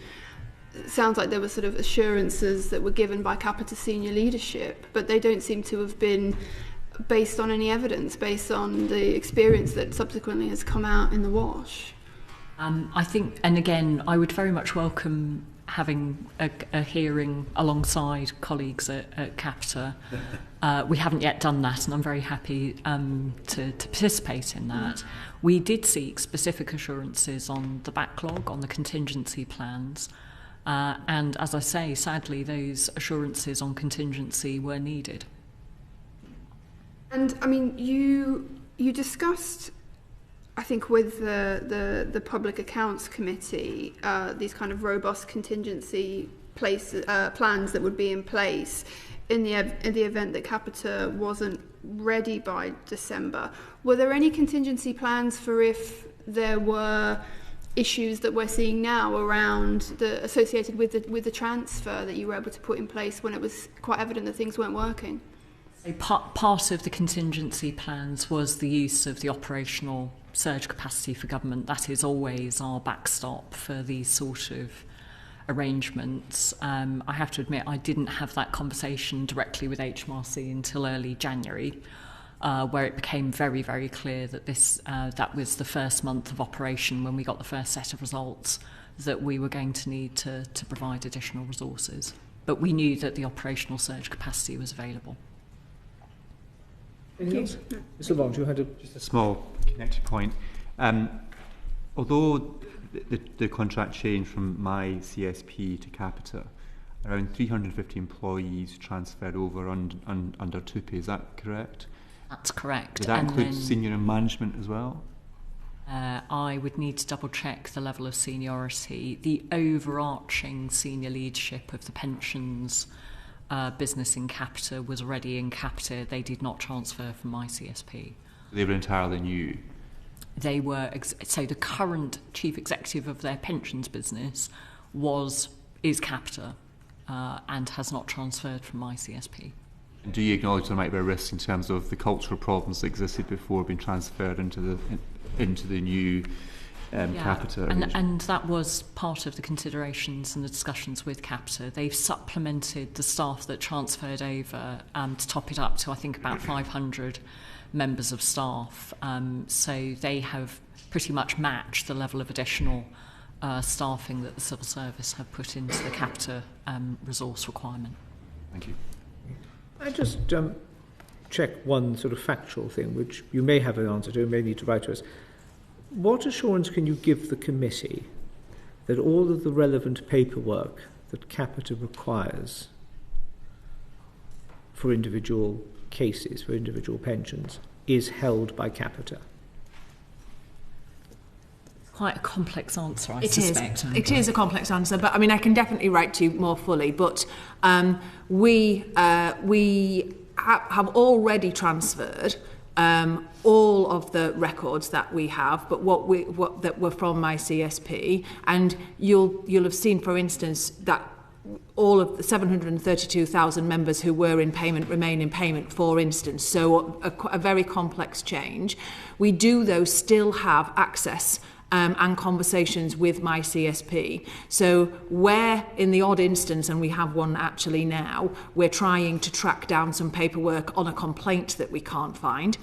It sounds like there were sort of assurances that were given by Capita senior leadership, but they don't seem to have been based on any evidence, based on the experience that subsequently has come out in the wash. I think, and again, I would very much welcome having a hearing alongside colleagues at Capita. We haven't yet done that, and I'm very happy to participate in that. We did seek specific assurances on the backlog, on the contingency plans, and as I say, sadly, those assurances on contingency were needed. And I mean, you discussed, I think, with the Public Accounts Committee, these kind of robust contingency plans that would be in place in the event that Capita wasn't ready by December. Were there any contingency plans for if there were issues that we're seeing now around associated with the transfer that you were able to put in place when it was quite evident that things weren't working? Part of the contingency plans was the use of the operational surge capacity for government. That is always our backstop for these sort of arrangements. I have to admit I didn't have that conversation directly with HMRC until early January, where it became very, very clear that that was the first month of operation when we got the first set of results that we were going to need to provide additional resources. But we knew that the operational surge capacity was available. Mr. Bond, you had just a small connected point. Although the contract changed from MyCSP to Capita, around 350 employees transferred over under TUPE, is that correct? That's correct. Does that include senior and management as well? I would need to double check the level of seniority. The overarching senior leadership of the pensions business in Capita was already in Capita. They did not transfer from MyCSP. They were entirely new? They were, so the current chief executive of their pensions business is Capita and has not transferred from my CSP. Do you acknowledge there might be a risk in terms of the cultural problems that existed before being transferred into the new Capita? And that was part of the considerations and the discussions with Capita. They've supplemented the staff that transferred over to top it up to, I think, about 500 members of staff. So they have pretty much matched the level of additional staffing that the civil service have put into the Capita resource requirement. Thank you. I just check one sort of factual thing, which you may have an answer to and may need to write to us. What assurance can you give the committee that all of the relevant paperwork that Capita requires for individual cases, for individual pensions, is held by Capita? Quite a complex answer, I suspect. It is a complex answer, but I mean, I can definitely write to you more fully. But we have already transferred all of the records that we have, but what that were from my CSP, and you'll have seen, for instance, that all of the 732,000 members who were in payment remain in payment, for instance. So a very complex change. We do, though, still have access and conversations with my CSP. So where in the odd instance, and we have one actually now, we're trying to track down some paperwork on a complaint that we can't find,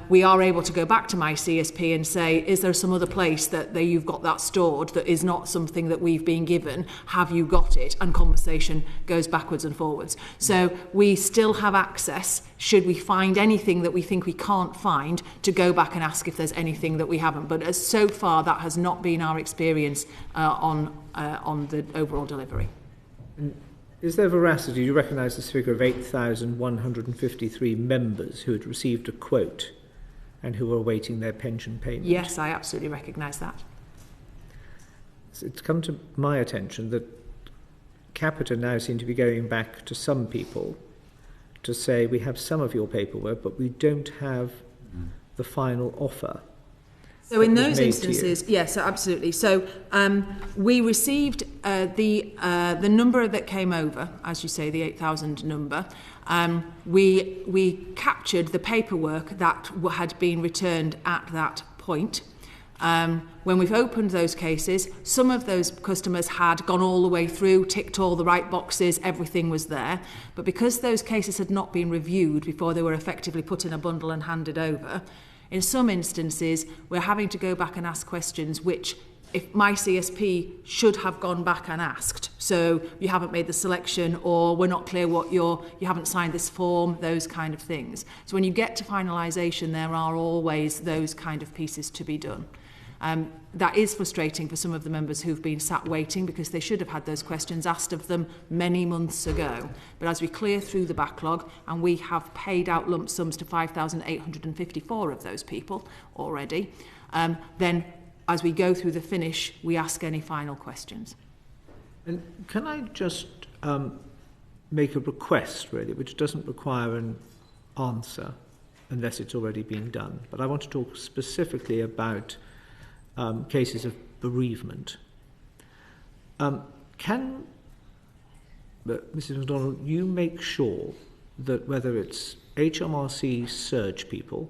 we are able to go back to my CSP and say, is there some other place that you've got that stored that is not something that we've been given? Have you got it? And conversation goes backwards and forwards. So we still have access, should we find anything that we think we can't find, to go back and ask if there's anything that we haven't. But so far, that has not been our experience on the overall delivery. Is there veracity? Do you recognise this figure of 8,153 members who had received a quote and who were awaiting their pension payment? Yes, I absolutely recognise that. It's come to my attention that Capita now seem to be going back to some people to say, we have some of your paperwork, but we don't have the final offer. So in those instances, yes, absolutely. So we received the number that came over, as you say, the 8,000 number. We captured the paperwork that had been returned at that point. When we've opened those cases, some of those customers had gone all the way through, ticked all the right boxes, everything was there. But because those cases had not been reviewed before they were effectively put in a bundle and handed over, in some instances, we're having to go back and ask questions which, if my CSP should have gone back and asked. So you haven't made the selection, or we're not clear what you haven't signed this form, those kind of things. So when you get to finalisation, there are always those kind of pieces to be done. That is frustrating for some of the members who've been sat waiting, because they should have had those questions asked of them many months ago. But as we clear through the backlog, and we have paid out lump sums to 5,854 of those people already, then as we go through the finish, we ask any final questions. And can I just make a request, really, which doesn't require an answer unless it's already been done. But I want to talk specifically about cases of bereavement. Can Mrs. MacDonald, you make sure that whether it's HMRC surge people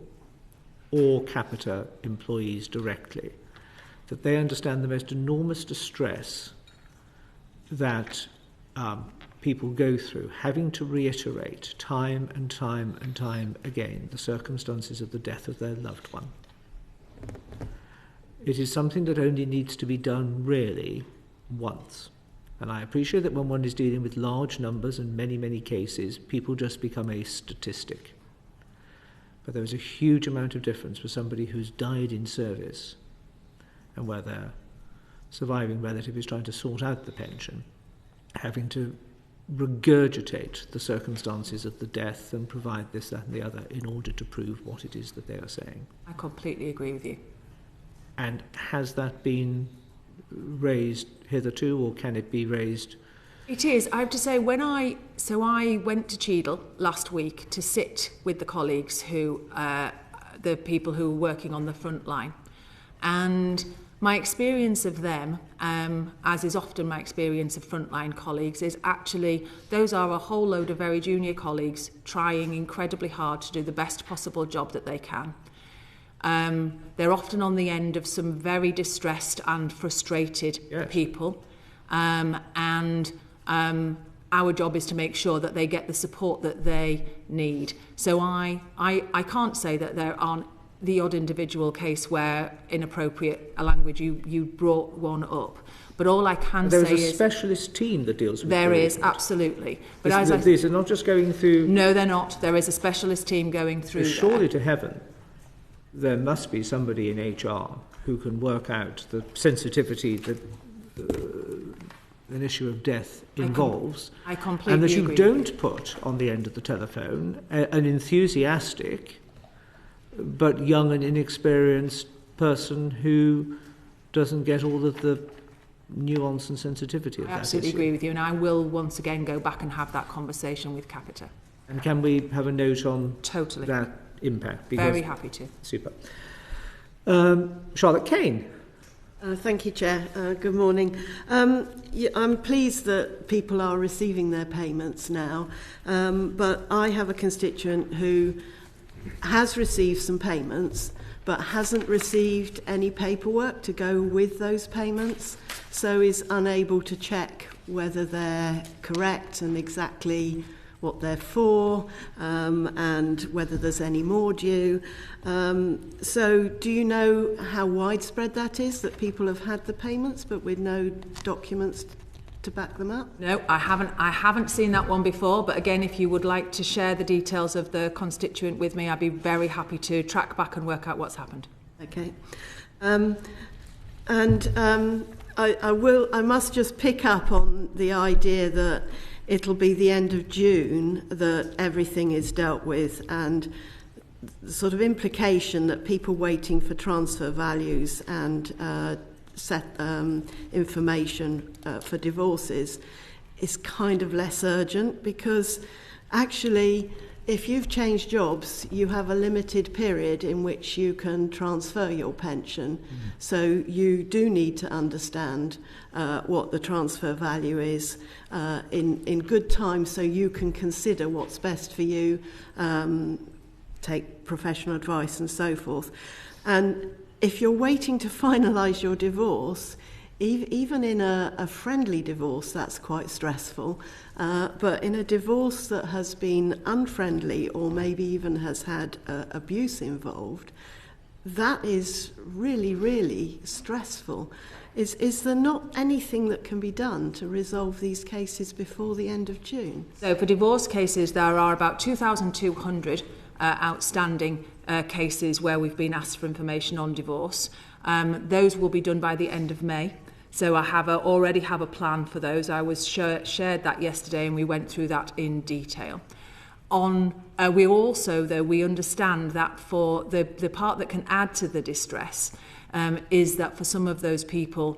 or Capita employees directly, that they understand the most enormous distress that people go through, having to reiterate time and time and time again the circumstances of the death of their loved one? It is something that only needs to be done really once. And I appreciate that when one is dealing with large numbers and many, many cases, people just become a statistic. But there is a huge amount of difference for somebody who's died in service and where their surviving relative is trying to sort out the pension, having to regurgitate the circumstances of the death and provide this, that and the other in order to prove what it is that they are saying. I completely agree with you. And has that been raised hitherto, or can it be raised? It is. I have to say, I went to Cheadle last week to sit with the colleagues the people who were working on the front line. And My experience of them, as is often my experience of frontline colleagues, is actually those are a whole load of very junior colleagues trying incredibly hard to do the best possible job that they can. They're often on the end of some very distressed and frustrated people. Our job is to make sure that they get the support that they need. So I can't say that there aren't the odd individual case where inappropriate language, you brought one up. But all I can say is... There's a specialist team that deals with it. There is, absolutely. But these are not just going through... No, they're not. There is a specialist team going through surely to heaven, there must be somebody in HR who can work out the sensitivity that an issue of death involves. I completely and that you agree. Don't put on the end of the telephone an enthusiastic but young and inexperienced person who doesn't get all of the nuance and sensitivity of that issue. I absolutely agree with you, and I will once again go back and have that conversation with Capita. And can we have a note on totally that impact? Because, very happy to. Super. Charlotte Kane. Thank you, Chair. Good morning. I'm pleased that people are receiving their payments now, but I have a constituent who has received some payments but hasn't received any paperwork to go with those payments, so is unable to check whether they're correct and exactly what they're for, and whether there's any more due. So do you know how widespread that is, that people have had the payments but with no documents to back them up? No, I haven't seen that one before, but again, if you would like to share the details of the constituent with me, I'd be very happy to track back and work out what's happened. Okay. I must just pick up on the idea that it'll be the end of June that everything is dealt with, and the sort of implication that people waiting for transfer values and information for divorces is kind of less urgent, because actually if you've changed jobs you have a limited period in which you can transfer your pension. So you do need to understand what the transfer value is in good time, so you can consider what's best for you, take professional advice and so forth. And if you're waiting to finalise your divorce, even in a friendly divorce, that's quite stressful. But in a divorce that has been unfriendly or maybe even has had abuse involved, that is really, really stressful. Is there not anything that can be done to resolve these cases before the end of June? So for divorce cases, there are about 2,200 outstanding cases where we've been asked for information on divorce. Those will be done by the end of May. So I already have a plan for those. I was shared that yesterday, and we went through that in detail. We also, though, we understand that for the part that can add to the distress is that for some of those people,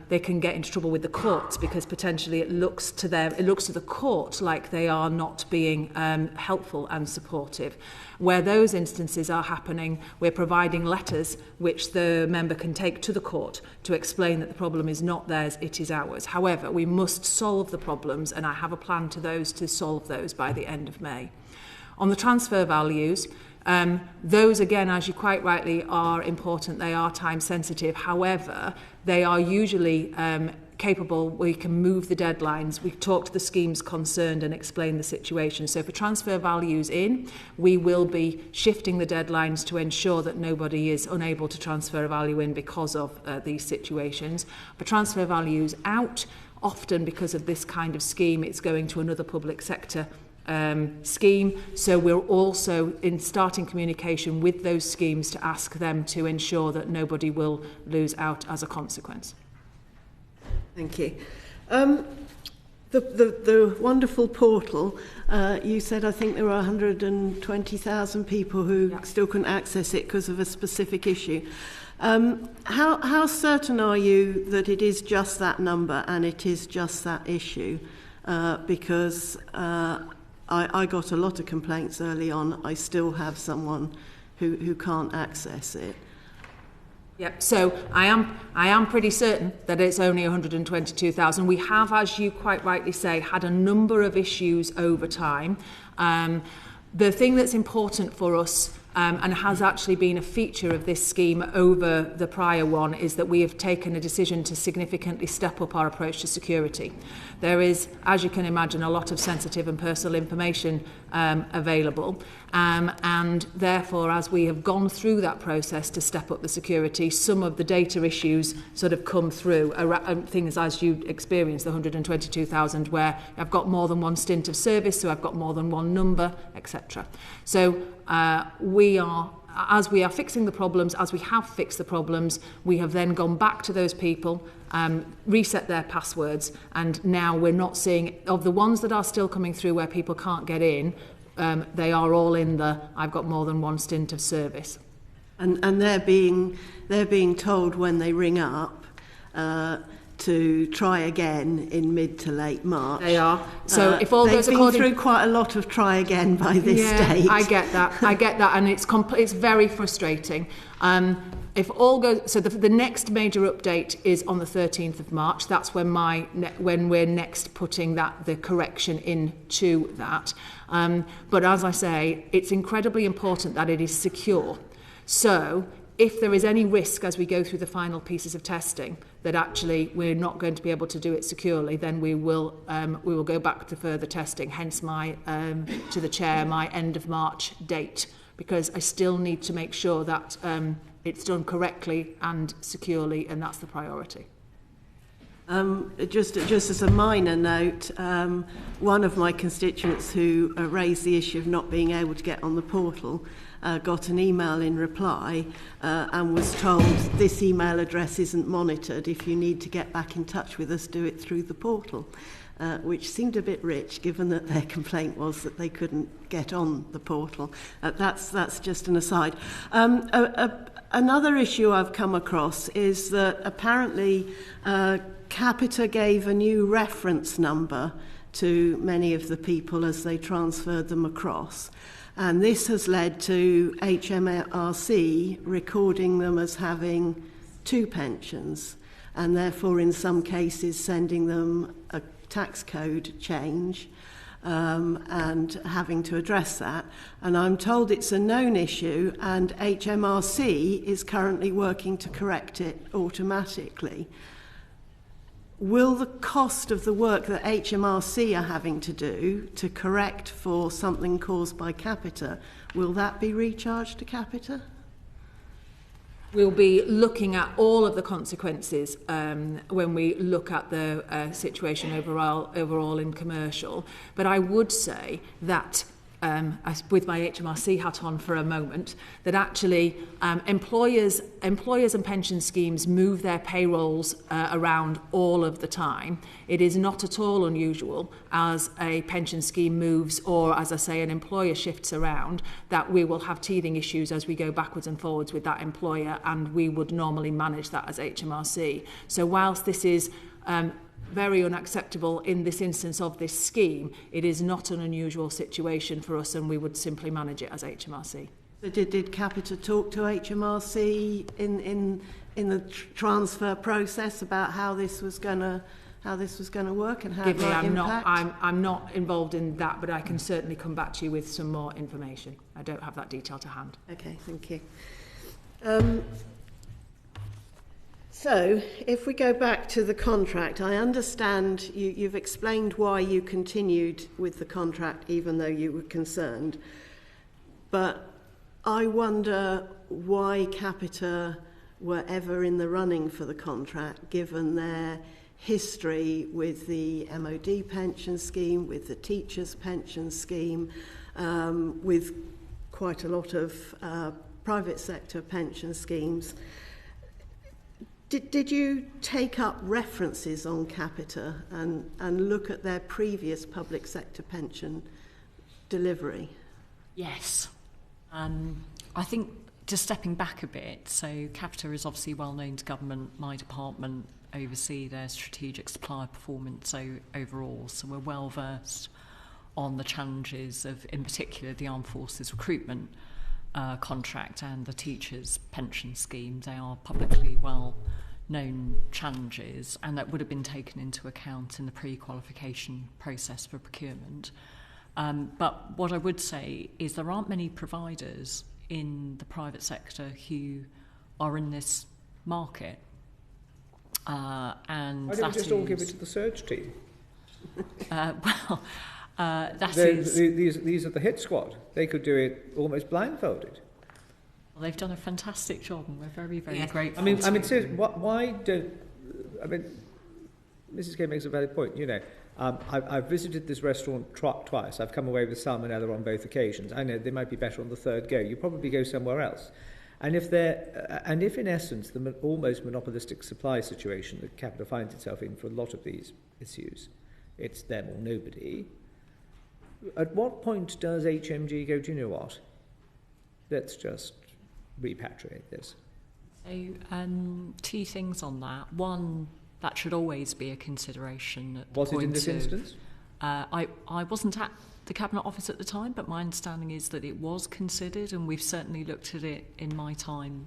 they can get into trouble with the courts, because potentially it looks to the court like they are not being helpful and supportive. Where those instances are happening, we're providing letters which the member can take to the court to explain that the problem is not theirs, it is ours. However, we must solve the problems, and I have a plan to solve those by the end of May. On the transfer values, those, again, as you quite rightly are important, they are time sensitive. However, they are usually capable, we can move the deadlines. We talk to the schemes concerned and explain the situation. So for transfer values in, we will be shifting the deadlines to ensure that nobody is unable to transfer a value in because of these situations. For transfer values out, often because of this kind of scheme, it's going to another public sector scheme. So we're also starting communication with those schemes to ask them to ensure that nobody will lose out as a consequence. Thank you. The wonderful portal, you said I think there were 120,000 people who still couldn't access it because of a specific issue. How certain are you that it is just that number and it is just that issue? Because I got a lot of complaints early on. I still have someone who can't access it. Yep. So I am pretty certain that it's only 122,000. We have, as you quite rightly say, had a number of issues over time. The thing that's important for us, and has actually been a feature of this scheme over the prior one, is that we have taken a decision to significantly step up our approach to security. There is, as you can imagine, a lot of sensitive and personal information available, and therefore, as we have gone through that process to step up the security, some of the data issues sort of come through, things as you experienced, the 122,000, where I've got more than one stint of service, so I've got more than one number, etc. So as we are fixing the problems, as we have fixed the problems, we have then gone back to those people, reset their passwords, and now we're not seeing, of the ones that are still coming through where people can't get in, they are all in the I've got more than one stint of service. And they're being told when they ring up to try again in mid to late March. They are. So if all goes according... They've been through quite a lot of try again by this date. I get that, and it's very frustrating. If all goes, so the next major update is on the 13th of March. That's when we're next putting the correction into that. But as I say, it's incredibly important that it is secure. So if there is any risk as we go through the final pieces of testing that actually we're not going to be able to do it securely, then we will go back to further testing. Hence my to the chair my end of March date, because I still need to make sure that it's done correctly and securely, and that's the priority. Just as a minor note, one of my constituents who raised the issue of not being able to get on the portal got an email in reply and was told this email address isn't monitored. If you need to get back in touch with us, do it through the portal, which seemed a bit rich given that their complaint was that they couldn't get on the portal. That's just an aside. Another issue I've come across is that apparently Capita gave a new reference number to many of the people as they transferred them across. And this has led to HMRC recording them as having two pensions, and therefore in some cases sending them a tax code change and having to address that. And I'm told it's a known issue, and HMRC is currently working to correct it automatically. Will the cost of the work that HMRC are having to do to correct for something caused by Capita, will that be recharged to Capita? We'll be looking at all of the consequences when we look at the situation overall in commercial. But I would say that, with my HMRC hat on for a moment, that actually employers and pension schemes move their payrolls around all of the time. It is not at all unusual as a pension scheme moves, or as I say, an employer shifts around, that we will have teething issues as we go backwards and forwards with that employer, and we would normally manage that as HMRC. So whilst this is very unacceptable in this instance of this scheme, it is not an unusual situation for us, and we would simply manage it as HMRC. So did Capita talk to HMRC in the transfer process about how this was going to work and how it might impact? I'm not involved in that, but I can certainly come back to you with some more information. I don't have that detail to hand. Okay, thank you. So, if we go back to the contract, I understand you've explained why you continued with the contract even though you were concerned, but I wonder why Capita were ever in the running for the contract, given their history with the MOD pension scheme, with the teachers' pension scheme, with quite a lot of private sector pension schemes. Did you take up references on Capita and look at their previous public sector pension delivery? Yes. I think just stepping back a bit, so Capita is obviously well known to government. My department oversee their strategic supplier performance overall, so we're well versed on the challenges of, in particular, the armed forces recruitment contract and the teachers' pension scheme. They are publicly well-known challenges, and that would have been taken into account in the pre-qualification process for procurement. But what I would say is there aren't many providers in the private sector who are in this market. And why don't we just all give it to the search team? These are the hit squad. They could do it almost blindfolded. Well, they've done a fantastic job, and we're very, very grateful. I mean, seriously, why don't... I mean, Mrs. Kay makes a valid point. You know, I've visited this restaurant twice. I've come away with salmonella on both occasions. I know they might be better on the third go. You probably go somewhere else. And if in essence the almost monopolistic supply situation that Capita finds itself in for a lot of these issues, it's them or nobody. At what point does HMG go, do you know what? Let's just repatriate this. So, two things on that. One, that should always be a consideration. Was it in this instance? I wasn't at the Cabinet Office at the time, but my understanding is that it was considered, and we've certainly looked at it in my time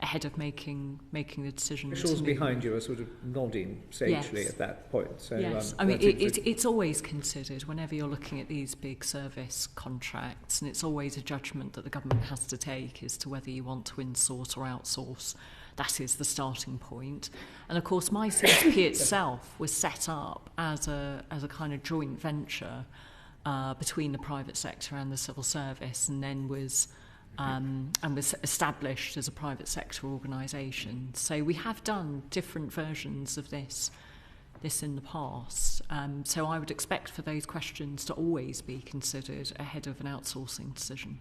ahead of making the decision. Officials behind you are sort of nodding sagely at that point. So, yes, I mean it's always considered whenever you're looking at these big service contracts, and it's always a judgment that the government has to take as to whether you want to insource or outsource. That is the starting point. And of course, my CSP itself was set up as a kind of joint venture between the private sector and the civil service, and then was established as a private sector organisation. So we have done different versions of this in the past. So I would expect for those questions to always be considered ahead of an outsourcing decision.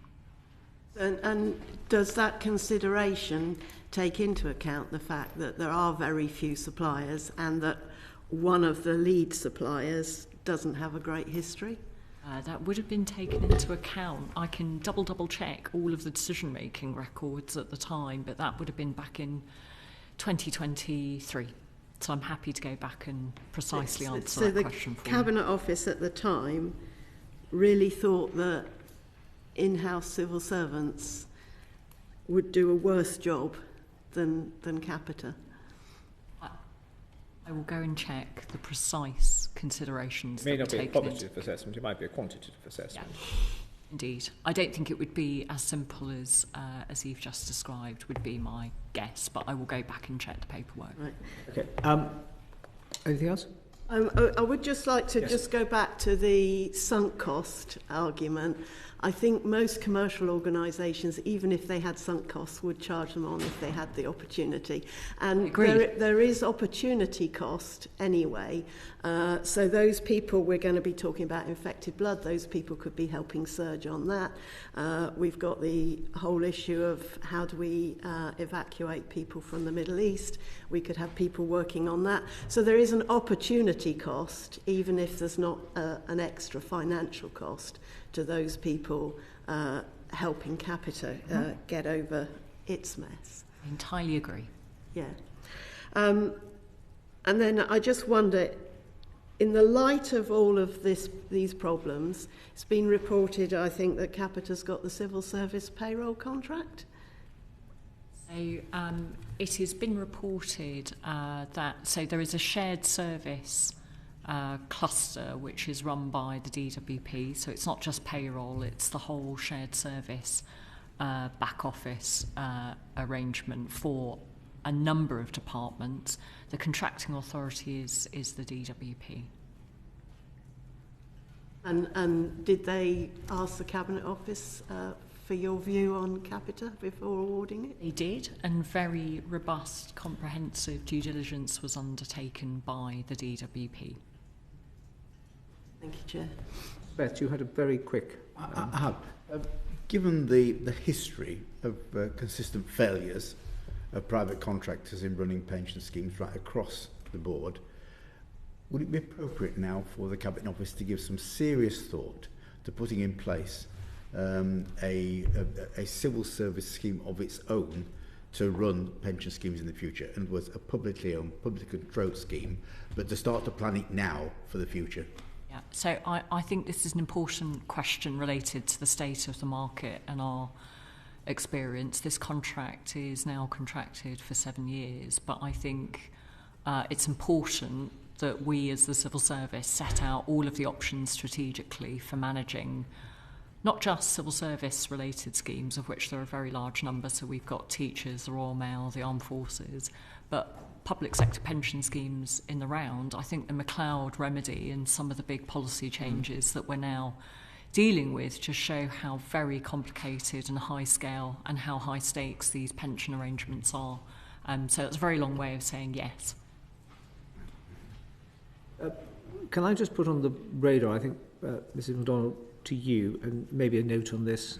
And does that consideration take into account the fact that there are very few suppliers and that one of the lead suppliers doesn't have a great history? That would have been taken into account. I can double check all of the decision-making records at the time, but that would have been back in 2023. So I'm happy to go back and precisely answer that question for you. So the Cabinet Office at the time really thought that in-house civil servants would do a worse job than Capita. I will go and check the precise considerations. It may not be a qualitative assessment, it might be a quantitative assessment. Yeah, indeed. I don't think it would be as simple as you've just described, would be my guess, but I will go back and check the paperwork. Right. Okay. Anything else? I would just like to just go back to the sunk cost argument. I think most commercial organisations, even if they had sunk costs, would charge them on if they had the opportunity. And there is opportunity cost anyway. So those people, we're going to be talking about infected blood, those people could be helping surge on that. We've got the whole issue of how do we evacuate people from the Middle East. We could have people working on that. So there is an opportunity cost, even if there's not an extra financial cost to those people helping Capita get over its mess. I entirely agree. Yeah. And then I just wonder, in the light of all of these problems, it's been reported, I think, that Capita's got the civil service payroll contract. So it has been reported that there is a shared service cluster which is run by the DWP, so it's not just payroll, it's the whole shared service back office arrangement for a number of departments. The contracting authority is the DWP. And did they ask the Cabinet Office for your view on Capita before awarding it? They did, and very robust, comprehensive due diligence was undertaken by the DWP. Thank you, Chair. Beth, you had a very quick... I have. Given the history of consistent failures of private contractors in running pension schemes right across the board, would it be appropriate now for the Cabinet Office to give some serious thought to putting in place a civil service scheme of its own to run pension schemes in the future, and was a publicly owned, publicly controlled scheme, but to start to plan it now for the future? Yeah. So I think this is an important question related to the state of the market and our experience. This contract is now contracted for 7 years, but I think it's important that we as the civil service set out all of the options strategically for managing not just civil service related schemes, of which there are a very large number, so we've got teachers, the Royal Mail, the Armed Forces, but public sector pension schemes in the round. I think the MacLeod remedy and some of the big policy changes that we're now dealing with just show how very complicated and high scale and how high stakes these pension arrangements are. So it's a very long way of saying yes. Can I just put on the radar, I think, Mrs MacDonald, to you, and maybe a note on this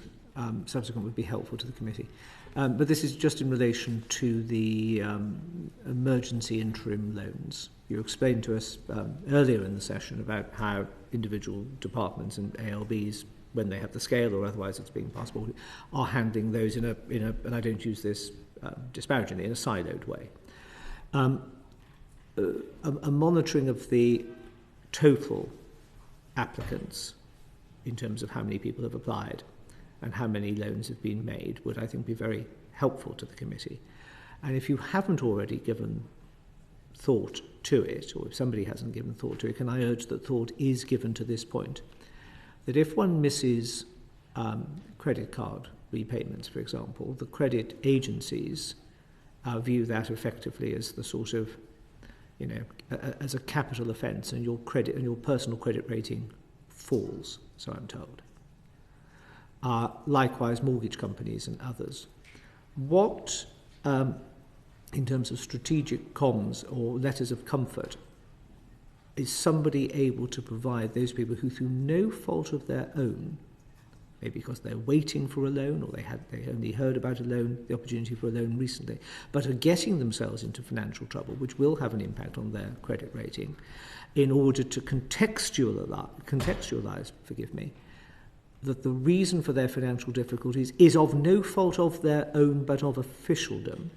subsequent would be helpful to the committee. But this is just in relation to the emergency interim loans. You explained to us earlier in the session about how individual departments and ALBs, when they have the scale or otherwise it's being passported, are handling those in a and I don't use this disparagingly, in a siloed way. A monitoring of the total applicants in terms of how many people have applied and how many loans have been made would, I think, be very helpful to the committee. And if you haven't already given thought to it, or if somebody hasn't given thought to it, can I urge that thought is given to this point, that if one misses credit card repayments, for example, the credit agencies view that effectively as the sort of, as a capital offence, and your credit and your personal credit rating falls, so I'm told. Likewise, mortgage companies and others. What, in terms of strategic comms or letters of comfort, is somebody able to provide those people who, through no fault of their own, maybe because they're waiting for a loan or they only heard about a loan, the opportunity for a loan recently, but are getting themselves into financial trouble, which will have an impact on their credit rating, in order to contextualize, that the reason for their financial difficulties is of no fault of their own but of officialdom,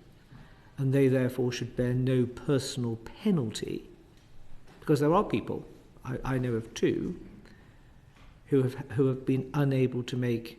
and they therefore should bear no personal penalty, because there are people, I know of two, who have been unable to make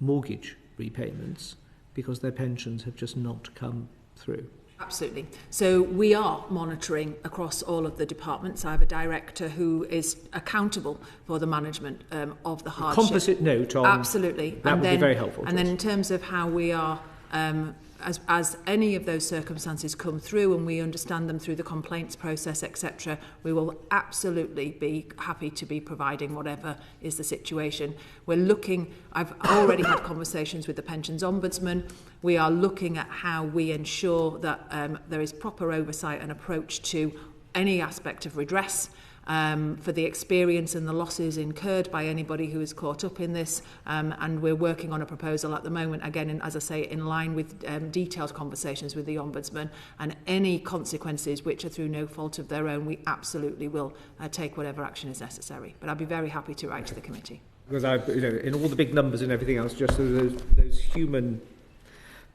mortgage repayments because their pensions have just not come through. Absolutely. So we are monitoring across all of the departments. I have a director who is accountable for the management of the hardship. A composite note on... Absolutely. That would be very helpful. And then in terms of how we are, as any of those circumstances come through and we understand them through the complaints process, etc., we will absolutely be happy to be providing whatever is the situation. We're looking, I've already had conversations with the Pensions Ombudsman. We are looking at how we ensure that there is proper oversight and approach to any aspect of redress for the experience and the losses incurred by anybody who is caught up in this, and we're working on a proposal at the moment, again, as I say, in line with detailed conversations with the Ombudsman, and any consequences which are through no fault of their own, we absolutely will take whatever action is necessary. But I'd be very happy to write to the committee. Because in all the big numbers and everything else, just those human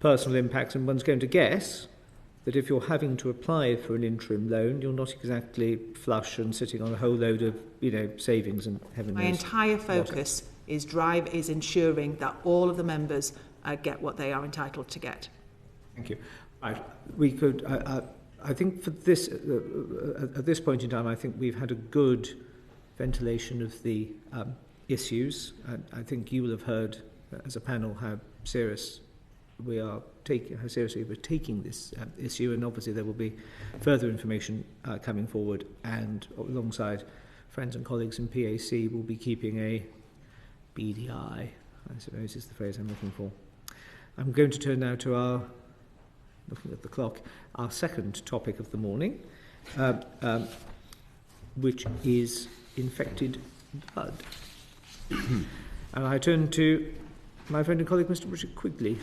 personal impacts, and one's going to guess that if you're having to apply for an interim loan, you're not exactly flush and sitting on a whole load of, savings and heaven knows. My entire focus is ensuring that all of the members get what they are entitled to get. Thank you. Right. We could, I think for this, at this point in time, I think we've had a good ventilation of the issues. I think you will have heard as a panel how seriously we're taking this issue, and obviously there will be further information coming forward, and alongside friends and colleagues in PAC will be keeping a beady eye, I suppose is the phrase I'm looking for. I'm going to turn now to looking at the clock, our second topic of the morning, which is infected blood. And I turn to my friend and colleague, Mr. Richard Quigley.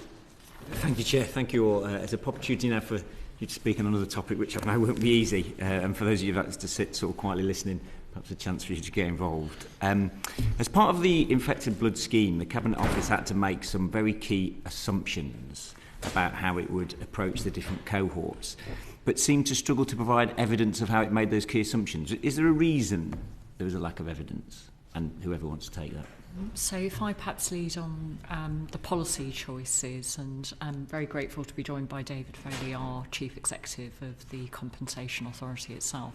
Thank you, Chair. Thank you all. It's an opportunity now for you to speak on another topic, which I know won't be easy. And for those of you who like to sit sort of quietly listening, perhaps a chance for you to get involved. As part of the infected blood scheme, the Cabinet Office had to make some very key assumptions about how it would approach the different cohorts, but seemed to struggle to provide evidence of how it made those key assumptions. Is there a reason there was a lack of evidence, and whoever wants to take that. So if I perhaps lead on the policy choices, and I'm very grateful to be joined by David Foley, our Chief Executive of the Compensation Authority itself.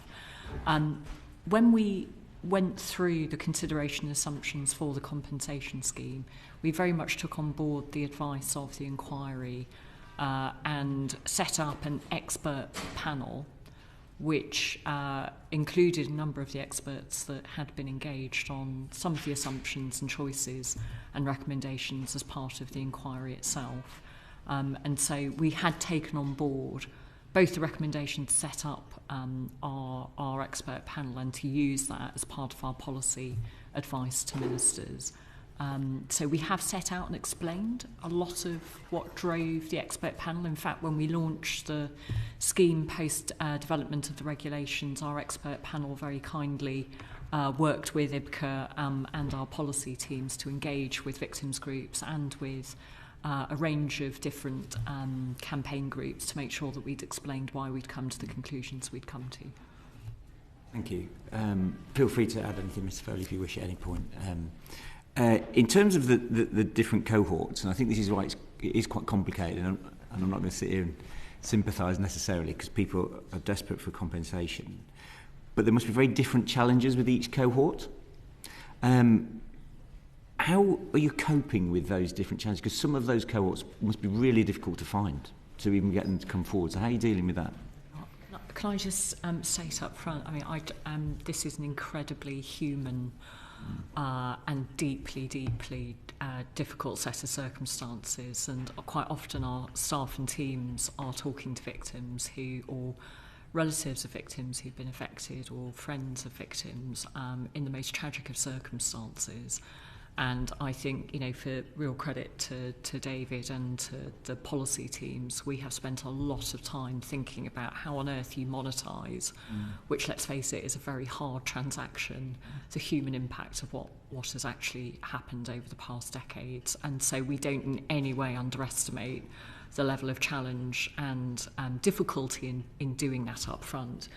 When we went through the consideration assumptions for the compensation scheme, we very much took on board the advice of the inquiry and set up an expert panel which included a number of the experts that had been engaged on some of the assumptions and choices and recommendations as part of the inquiry itself. And so we had taken on board both the recommendations to set up our expert panel and to use that as part of our policy advice to ministers. So we have set out and explained a lot of what drove the expert panel. In fact, when we launched the scheme post-development of the regulations, our expert panel very kindly worked with IBCA and our policy teams to engage with victims groups and with a range of different campaign groups to make sure that we'd explained why we'd come to the conclusions we'd come to. Thank you. Feel free to add anything, Mr. Foley, if you wish at any point. In terms of the different cohorts, and I think this is why it is quite complicated, and I'm not going to sit here and sympathise necessarily because people are desperate for compensation, but there must be very different challenges with each cohort. How are you coping with those different challenges? Because some of those cohorts must be really difficult to find to even get them to come forward. So how are you dealing with that? Can I just state up front, I mean, this is an incredibly human and deeply difficult set of circumstances, and quite often our staff and teams are talking to victims or relatives of victims who've been affected or friends of victims in the most tragic of circumstances. And I think, for real credit to David and to the policy teams, we have spent a lot of time thinking about how on earth you monetise, which, let's face it, is a very hard transaction, the human impact of what has actually happened over the past decades. And so we don't in any way underestimate the level of challenge and difficulty in doing that up front.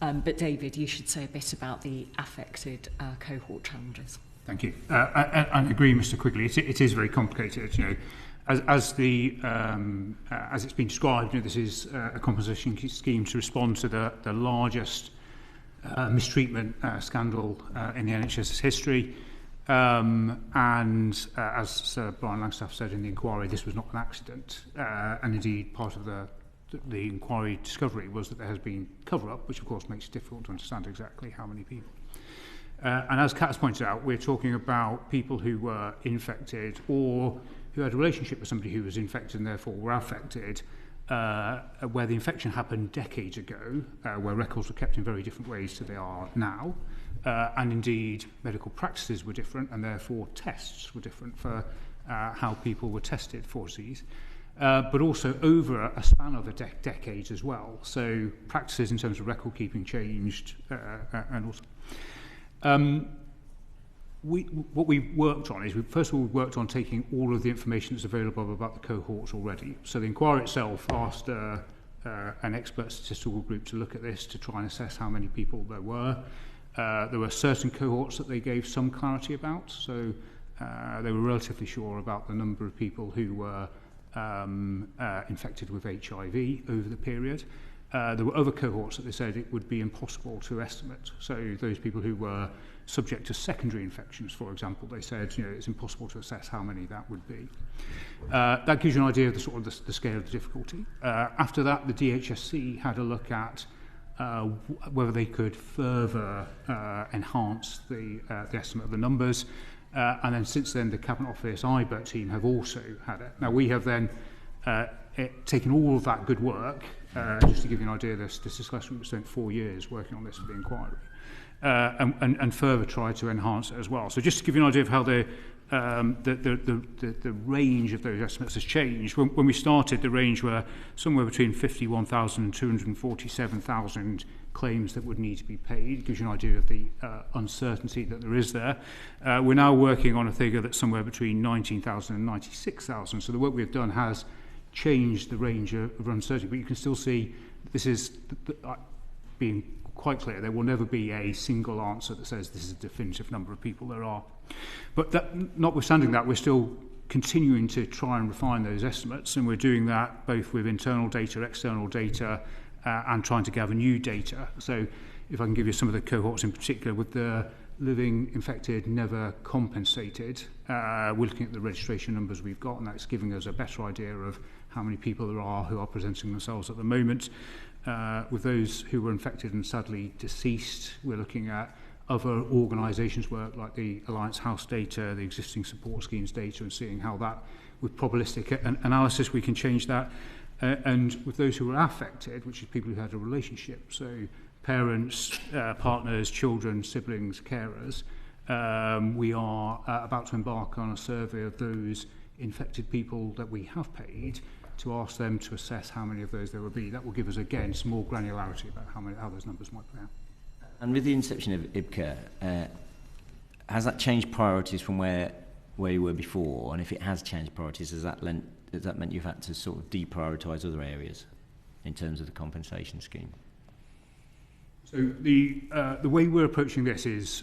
But David, you should say a bit about the affected cohort challenges. Thank you. I agree, Mr. Quigley. It is very complicated. As it's been described, this is a compensation scheme to respond to the largest mistreatment scandal in the NHS's history. And as Sir Brian Langstaff said in the inquiry, this was not an accident. And indeed, part of the inquiry discovery was that there has been cover-up, which of course makes it difficult to understand exactly how many people. And as Kat has pointed out, we're talking about people who were infected or who had a relationship with somebody who was infected and therefore were affected, where the infection happened decades ago, where records were kept in very different ways to they are now. And indeed, medical practices were different and therefore tests were different for how people were tested for disease. But also over a span of decades as well. So practices in terms of record keeping changed and also... what we've worked on is, first of all, we've worked on taking all of the information that's available about the cohorts already. So the inquiry itself asked an expert statistical group to look at this to try and assess how many people there were. There were certain cohorts that they gave some clarity about, so they were relatively sure about the number of people who were infected with HIV over the period. There were other cohorts that they said it would be impossible to estimate. So those people who were subject to secondary infections, for example, they said it's impossible to assess how many that would be. That gives you an idea of the scale of the difficulty. After that, the DHSC had a look at whether they could further enhance the estimate of the numbers. And then since then, the Cabinet Office IBERT team have also had it. Now, we have then taken all of that good work. Just to give you an idea, this discussion was spent 4 years working on this for the inquiry, and further try to enhance it as well. So just to give you an idea of how the range of those estimates has changed. When we started, the range were somewhere between 51,000 and 247,000 claims that would need to be paid. It gives you an idea of the uncertainty that there is there. We're now working on a figure that's somewhere between 19,000 and 96,000. So the work we've done has changed the range of uncertainty, but you can still see this is being quite clear. There will never be a single answer that says this is a definitive number of people there are. But that, notwithstanding that, we're still continuing to try and refine those estimates, and we're doing that both with internal data, external data, and trying to gather new data. So if I can give you some of the cohorts in particular, with the living infected, never compensated, we're looking at the registration numbers we've got, and that's giving us a better idea of how many people there are who are presenting themselves at the moment. With those who were infected and sadly deceased, we're looking at other organisations' work like the Alliance House data, the existing support schemes data, and seeing how that, with probabilistic analysis, we can change that. And with those who were affected, which is people who had a relationship, so parents, partners, children, siblings, carers, we are about to embark on a survey of those infected people that we have paid to ask them to assess how many of those there will be. That will give us, again, some more granularity about how those numbers might play out. And with the inception of IBCA, has that changed priorities from where you were before? And if it has changed priorities, has that meant you've had to sort of deprioritise other areas in terms of the compensation scheme? So the way we're approaching this is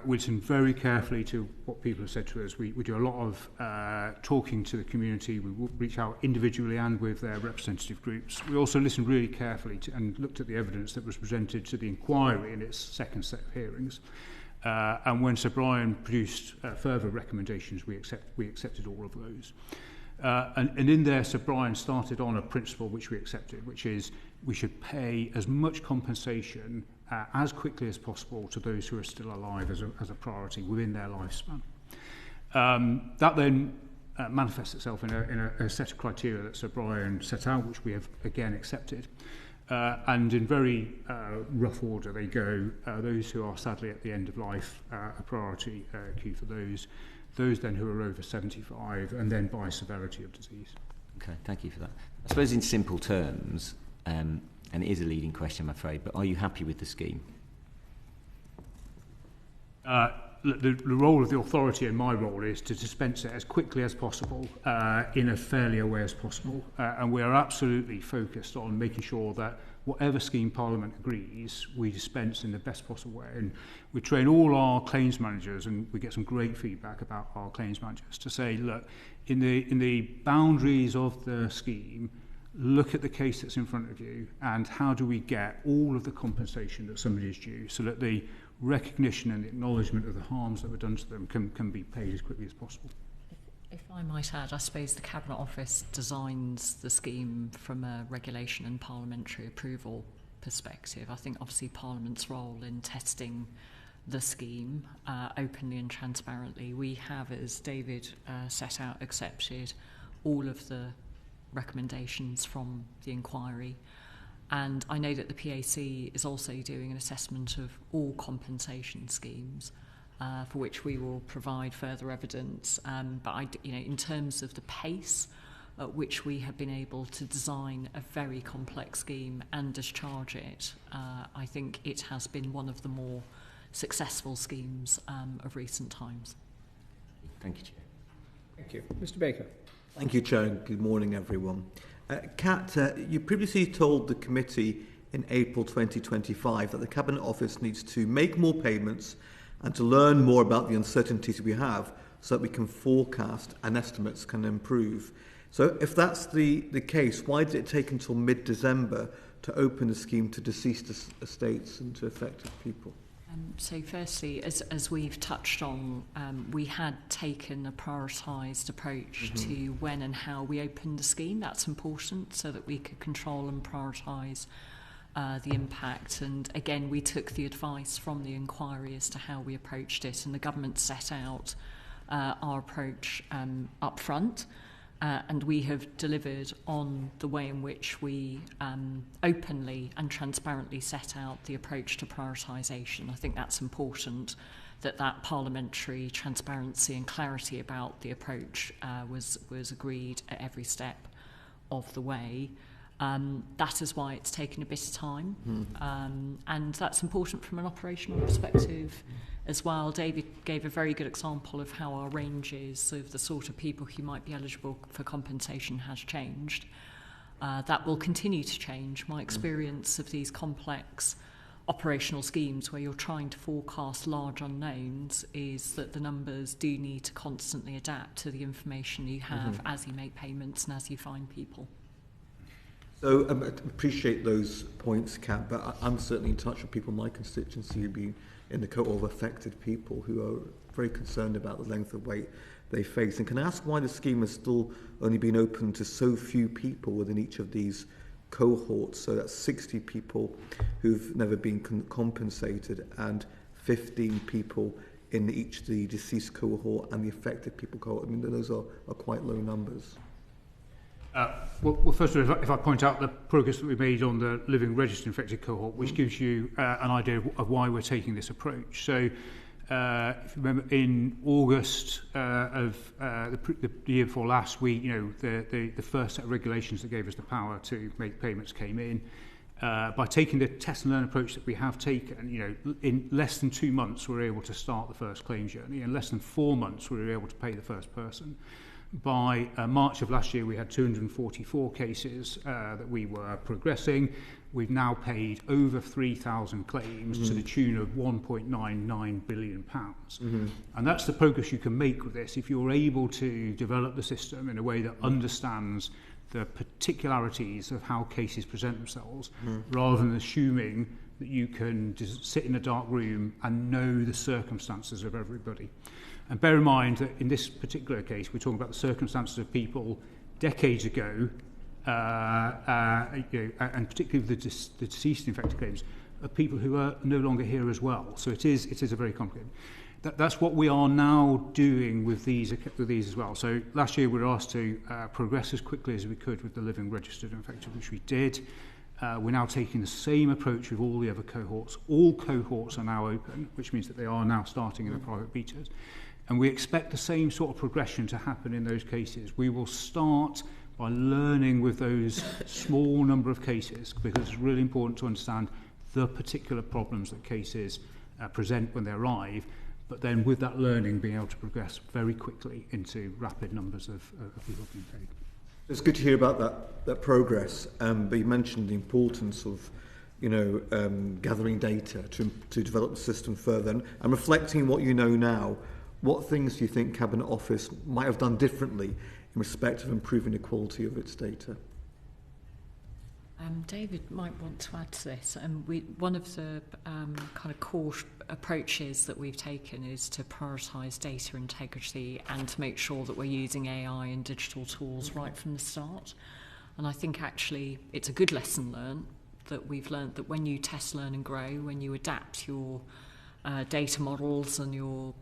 we listen very carefully to what people have said to us. We do a lot of talking to the community. We reach out individually and with their representative groups. We also listened really carefully to, and looked at the evidence that was presented to the inquiry in its second set of hearings. And when Sir Brian produced further recommendations, we accepted all of those. And in there, Sir Brian started on a principle which we accepted, which is we should pay as much compensation as quickly as possible to those who are still alive as a priority within their lifespan. That then manifests itself in a set of criteria that Sir Brian set out, which we have again accepted. And in very rough order, they go those who are sadly at the end of life, a priority queue for those then who are over 75, and then by severity of disease. Okay, thank you for that. I suppose in simple terms, and it is a leading question, I'm afraid, but are you happy with the scheme? The role of the authority and my role is to dispense it as quickly as possible, in a fair way as possible. And we are absolutely focused on making sure that whatever scheme Parliament agrees, we dispense in the best possible way. And we train all our claims managers, and we get some great feedback about our claims managers, to say, look, in the boundaries of the scheme, look at the case that's in front of you, and how do we get all of the compensation that somebody is due, so that the recognition and the acknowledgement of the harms that were done to them can be paid as quickly as possible. If I might add, I suppose the Cabinet Office designs the scheme from a regulation and parliamentary approval perspective. I think obviously Parliament's role in testing the scheme openly and transparently. We have, as David set out, accepted all of the recommendations from the inquiry. And I know that the PAC is also doing an assessment of all compensation schemes, for which we will provide further evidence. But in terms of the pace at which we have been able to design a very complex scheme and discharge it, I think it has been one of the more successful schemes of recent times. Thank you, Chair. Thank you. Mr. Baker. Thank you, Chair. Good morning, everyone. Kat, you previously told the committee in April 2025 that the Cabinet Office needs to make more payments and to learn more about the uncertainties we have so that we can forecast and estimates can improve. So if that's the case, why did it take until mid-December to open the scheme to deceased estates and to affected people? So firstly, as we've touched on, we had taken a prioritised approach to when and how we opened the scheme. That's important so that we could control and prioritise the impact. And again, we took the advice from the inquiry as to how we approached it, and the government set out our approach up front. And we have delivered on the way in which we openly and transparently set out the approach to prioritisation. I think that's important, that parliamentary transparency and clarity about the approach was agreed at every step of the way. That is why it's taken a bit of time, and that's important from an operational perspective as well. David gave a very good example of how our ranges of the sort of people who might be eligible for compensation has changed. That will continue to change. My experience of these complex operational schemes where you're trying to forecast large unknowns is that the numbers do need to constantly adapt to the information you have as you make payments and as you find people. So I appreciate those points, Kat, but I'm certainly in touch with people in my constituency who've been in the cohort of affected people who are very concerned about the length of wait they face. And can I ask why the scheme has still only been open to so few people within each of these cohorts? So that's 60 people who've never been compensated and 15 people in each the deceased cohort and the affected people cohort. I mean, those are quite low numbers. Well, first of all, if I point out the progress that we made on the living registered infected cohort, which gives you an idea of why we're taking this approach. So, if you remember, in August of the year before last, the first set of regulations that gave us the power to make payments came in. By taking the test and learn approach that we have taken, in less than 2 months, we were able to start the first claim journey. In less than 4 months, we were able to pay the first person. By March of last year, we had 244 cases that we were progressing. We've now paid over 3,000 claims to the tune of £1.99 billion. And that's the progress you can make with this if you're able to develop the system in a way that understands the particularities of how cases present themselves, rather than assuming that you can just sit in a dark room and know the circumstances of everybody. And bear in mind that in this particular case, we're talking about the circumstances of people decades ago, and particularly the deceased infected claims, of people who are no longer here as well. So it is a very complicated. That's what we are now doing with these as well. So last year we were asked to progress as quickly as we could with the living registered infected, which we did. We're now taking the same approach with all the other cohorts. All cohorts are now open, which means that they are now starting in the private betas. And we expect the same sort of progression to happen in those cases. We will start by learning with those small number of cases, because it's really important to understand the particular problems that cases present when they arrive, but then with that learning being able to progress very quickly into rapid numbers of people being paid. It's good to hear about that progress, but you mentioned the importance of gathering data to develop the system further. And reflecting what you know now, what things do you think Cabinet Office might have done differently in respect of improving the quality of its data? David might want to add to this. One of the kind of core approaches that we've taken is to prioritise data integrity and to make sure that we're using AI and digital tools right from the start. And I think actually it's a good lesson learned that we've learned that when you test, learn and grow, when you adapt your data models and your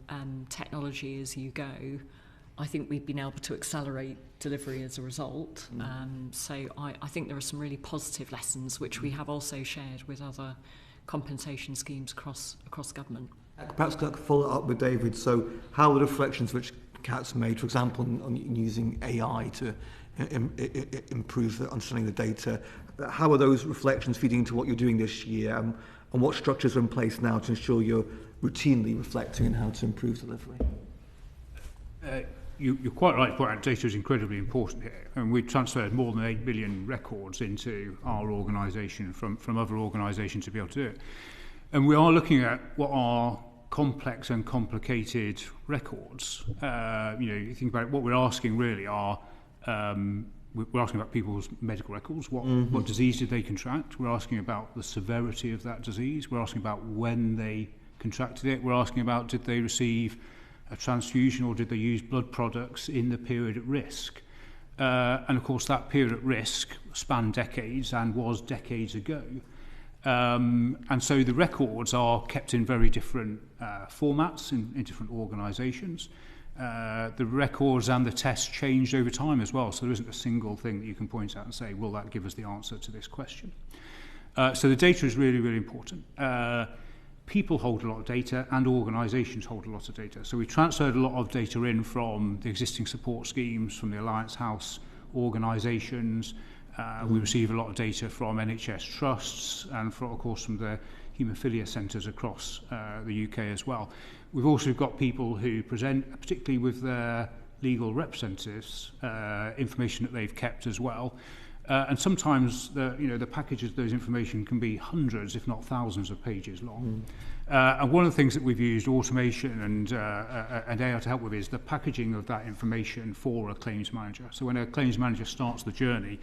technology as you go, I think we've been able to accelerate delivery as a result. So I think there are some really positive lessons which we have also shared with other compensation schemes across government. Perhaps I could follow up with David. So how are the reflections which Kat's made, for example, on using AI to improve the understanding of the data, how are those reflections feeding into what you're doing this year, and what structures are in place now to ensure you're routinely reflecting on how to improve delivery? You're quite right to point out data is incredibly important here, and we've transferred more than 8 million records into our organisation from other organisations to be able to do it. And we are looking at what are complex and complicated records. You think about it, what we're asking really are, we're asking about people's medical records, what disease did they contract, we're asking about the severity of that disease, we're asking about when they contracted it, we're asking about did they receive a transfusion or did they use blood products in the period at risk. And of course that period at risk spanned decades and was decades ago. And so the records are kept in very different formats in different organisations. The records and the tests changed over time as well, so there isn't a single thing that you can point out and say, will that give us the answer to this question? So the data is really, really important. People hold a lot of data and organisations hold a lot of data. So we transferred a lot of data in from the existing support schemes, from the Alliance House organisations. We receive a lot of data from NHS trusts and, of course, from the haemophilia centres across the UK as well. We've also got people who present, particularly with their legal representatives, information that they've kept as well. And sometimes the packages of those information can be hundreds, if not thousands of pages long. And one of the things that we've used automation and AI to help with is the packaging of that information for a claims manager. So when a claims manager starts the journey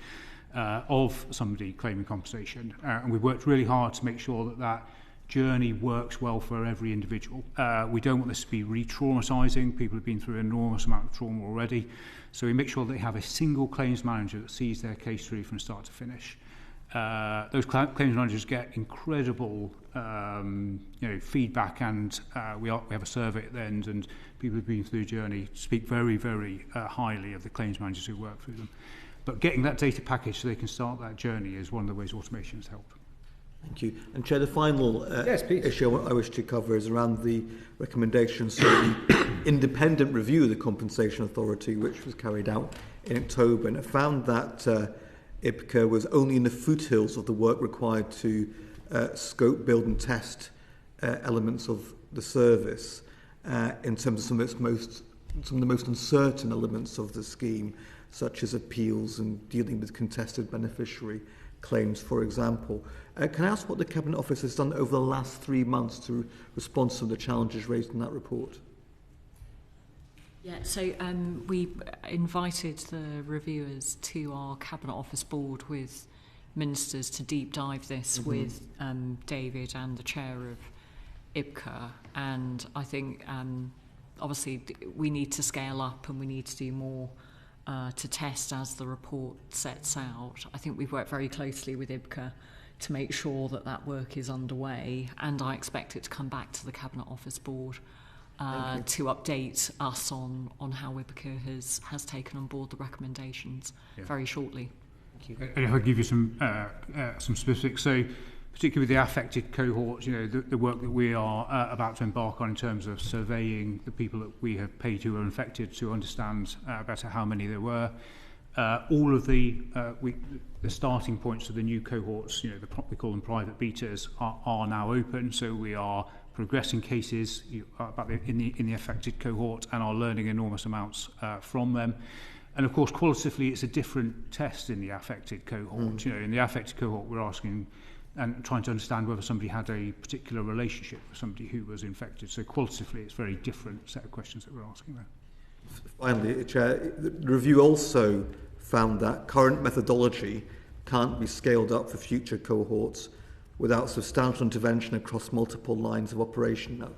of somebody claiming compensation, and we've worked really hard to make sure that that journey works well for every individual. We don't want this to be re-traumatising. People have been through an enormous amount of trauma already. So we make sure they have a single claims manager that sees their case through from start to finish. Those claims managers get incredible feedback, and we have a survey at the end, and people who've been through the journey speak very, very highly of the claims managers who work through them. But getting that data package so they can start that journey is one of the ways automation has helped. Thank you. And Chair, the final issue I wish to cover is around the recommendations for the independent review of the Compensation Authority, which was carried out in October, and it found that IPCA was only in the foothills of the work required to scope, build and test elements of the service in terms of some of the most uncertain elements of the scheme, such as appeals and dealing with contested beneficiary claims, for example. Can I ask what the Cabinet Office has done over the last 3 months to respond to some of the challenges raised in that report? Yeah, so we invited the reviewers to our Cabinet Office board with ministers to deep dive this with David and the chair of IPCA, and I think obviously we need to scale up and we need to do more to test as the report sets out. I think we've worked very closely with IPCA to make sure that that work is underway, and I expect it to come back to the Cabinet Office board to update us on how IPCA has taken on board the recommendations very shortly. Thank you. And if I give you some specifics, so particularly with the affected cohorts, the work that we are about to embark on in terms of surveying the people that we have paid who are infected to understand better how many there were. All of the starting points of the new cohorts, we call them private betas, are now open. So we are progressing cases in the affected cohort and are learning enormous amounts from them. And of course, qualitatively, it's a different test in the affected cohort. In the affected cohort, we're asking and trying to understand whether somebody had a particular relationship with somebody who was infected. So qualitatively, it's a very different set of questions that we're asking there. Finally, Chair, the review also found that current methodology can't be scaled up for future cohorts without substantial intervention across multiple lines of operation. Now,